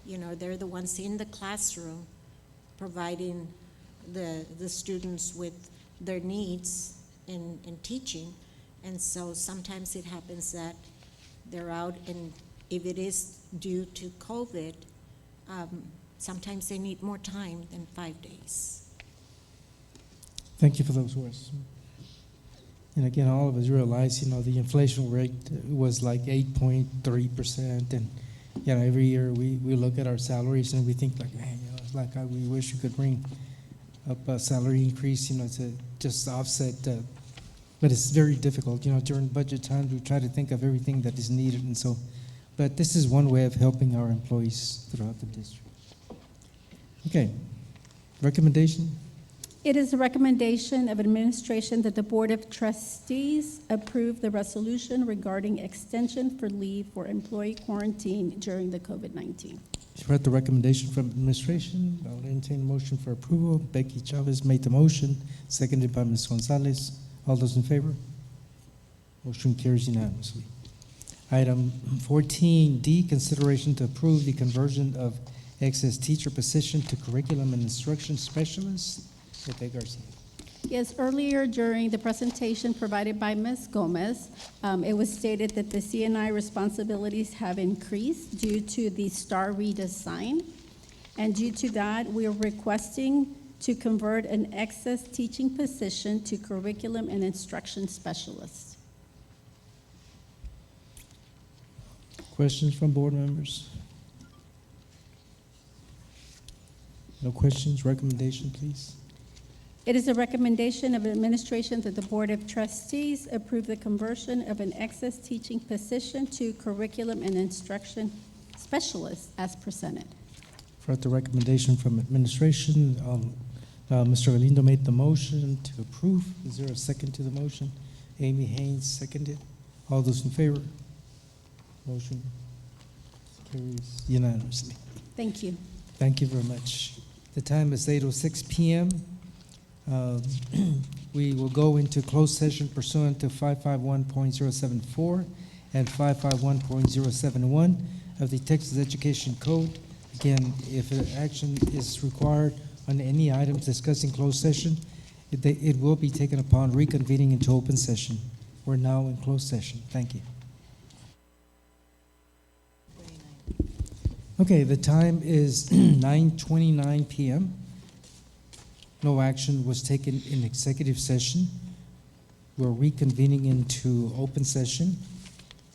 They're the ones in the classroom providing the students with their needs in teaching. And so sometimes it happens that they're out, and if it is due to COVID, sometimes they need more time than 5 days. Thank you for those words. And again, all of us realize, the inflation rate was like 8.3%, and every year we look at our salaries and we think like, man, it's like we wish we could bring up a salary increase, to just offset But it's very difficult, during budget times, we try to think of everything that is needed, and so, but this is one way of helping our employees throughout the district. Okay, recommendation? It is a recommendation of administration that the Board of Trustees approve the resolution regarding extension for leave for employee quarantine during the COVID-19. You've heard the recommendation from administration. I'll entertain a motion for approval. Becky Chavez made the motion, seconded by Ms. Gonzalez. All those in favor? Motion carries unanimously. Item 14D, consideration to approve the conversion of excess teacher position to curriculum and instruction specialist. Jose Garcia. Yes, earlier during the presentation provided by Ms. Gomez, it was stated that the C&I responsibilities have increased due to the STAR redesign. And due to that, we are requesting to convert an excess teaching position to curriculum and instruction specialist. Questions from board members? No questions? Recommendation, please. It is a recommendation of administration that the Board of Trustees approve the conversion of an excess teaching position to curriculum and instruction specialist as presented. For the recommendation from administration, Mr. Galindo made the motion to approve. Is there a second to the motion? Amy Haynes seconded. All those in favor? Motion carries unanimously. Thank you. Thank you very much. The time is 8:06 p.m. We will go into closed session pursuant to 551.074 and 551.071 of the Texas Education Code. Again, if an action is required on any items discussed in closed session, it will be taken upon reconvening into open session. We're now in closed session. Thank you. Okay, the time is 9:29 p.m. No action was taken in executive session. We're reconvening into open session.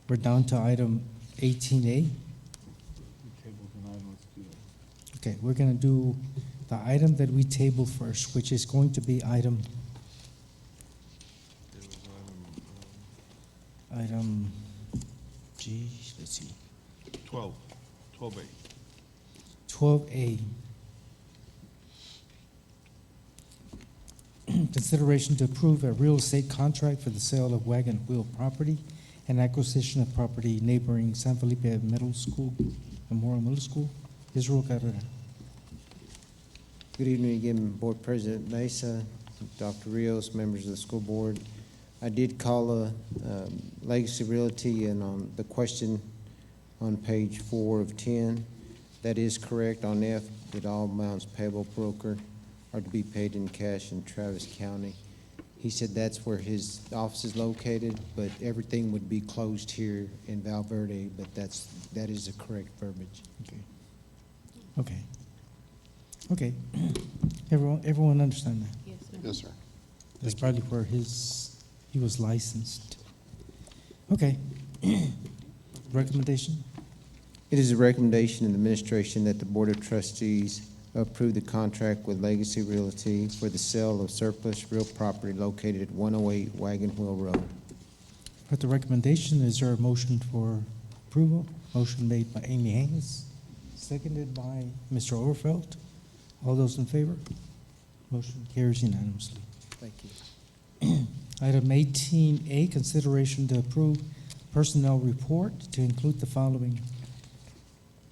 We're down to item 18A. Okay, we're going to do the item that we tabled first, which is going to be item G, let's see. 12A. 12A. Consideration to approve a real estate contract for the sale of wagon wheel property and acquisition of property neighboring San Felipe Middle School, Memorial Middle School. Israel Carrera. Good evening again, Board President Mesa, Dr. Rios, members of the school board. I did call Legacy Realty, and on the question on page 4 of 10, that is correct on F, that all amounts payable broker are to be paid in cash in Travis County. He said that's where his office is located, but everything would be closed here in Val Verde, but that is the correct verbiage. Okay. Okay. Everyone understand that? Yes, sir. Yes, sir. That's probably where he was licensed. Okay. Recommendation? It is a recommendation of the administration that the Board of Trustees approve the contract with Legacy Realty for the sale of surplus real property located at 108 Wagon Wheel Road. For the recommendation, is there a motion for approval? Motion made by Amy Haynes, seconded by Mr. Overfelt. All those in favor? Motion carries unanimously. Thank you. Item 18A, consideration to approve personnel report to include the following: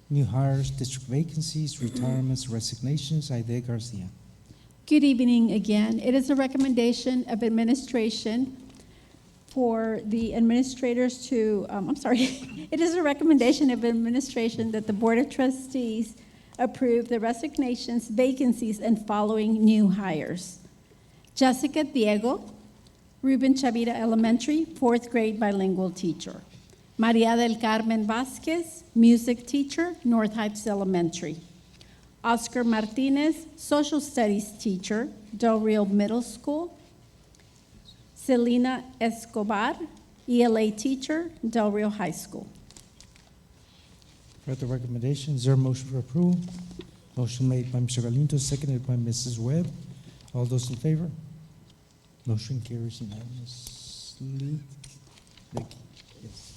new hires, district vacancies, retirements, resignations. Aide Garcia. Good evening again. It is a recommendation of administration for the administrators to, it is a recommendation of administration that the Board of Trustees approve the resignations, vacancies, and following new hires. Jessica Diego, Ruben Chavira Elementary, 4th grade bilingual teacher. Maria del Carmen Vasquez, music teacher, North Heights Elementary. Oscar Martinez, social studies teacher, Del Rio Middle School. Selena Escobar, ELA teacher, Del Rio High School. For the recommendation, is there a motion for approval? Motion made by Mr. Galindo, seconded by Mrs. Webb. All those in favor? Motion carries unanimous. unanimously. Becky, yes.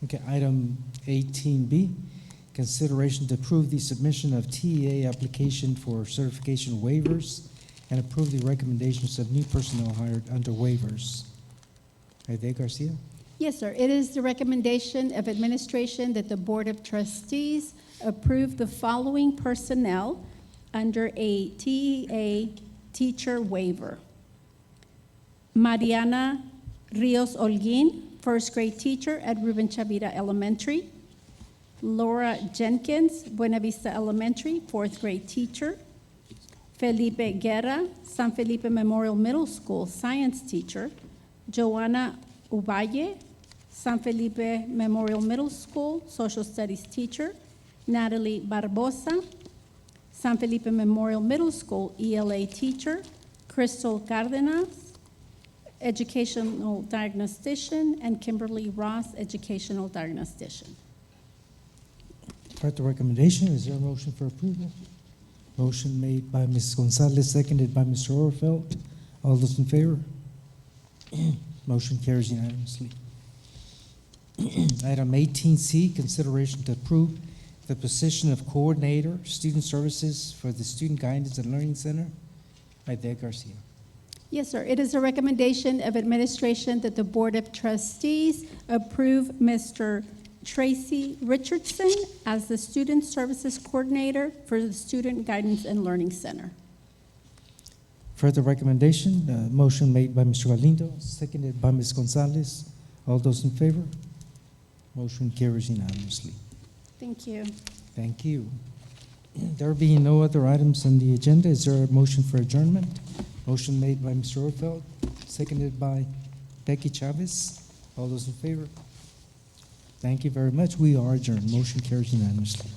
Okay, item 18B, consideration to approve the submission of TEA application for certification waivers and approve the recommendations of new personnel hired under waivers. Aide Garcia? Yes, sir. It is the recommendation of administration that the Board of Trustees approve the following personnel under a TEA teacher waiver. Mariana Rios Olguin, first grade teacher at Ruben Chavira Elementary. Laura Jenkins, Buena Vista Elementary, fourth grade teacher. Felipe Guerra, San Felipe Memorial Middle School, science teacher. Joanna Uvalle, San Felipe Memorial Middle School, social studies teacher. Natalie Barbosa, San Felipe Memorial Middle School, ELA teacher. Crystal Cardenas, educational diagnostician, and Kimberly Ross, educational diagnostician. Heard the recommendation, is there a motion for approval? Motion made by Ms. Gonzalez, seconded by Mr. Overfeld. All those in favor? Motion carries unanimously. Item 18C, consideration to approve the position of coordinator, student services for the Student Guidance and Learning Center. Aide Garcia. Yes, sir. It is a recommendation of administration that the Board of Trustees approve Mr. Tracy Richardson as the Student Services Coordinator for the Student Guidance and Learning Center. Further recommendation, motion made by Mr. Galindo, seconded by Ms. Gonzalez. All those in favor? Motion carries unanimously. Thank you. Thank you. There being no other items on the agenda, is there a motion for adjournment? Motion made by Mr. Overfeld, seconded by Becky Chavez. All those in favor? Thank you very much. We are adjourned. Motion carries unanimously.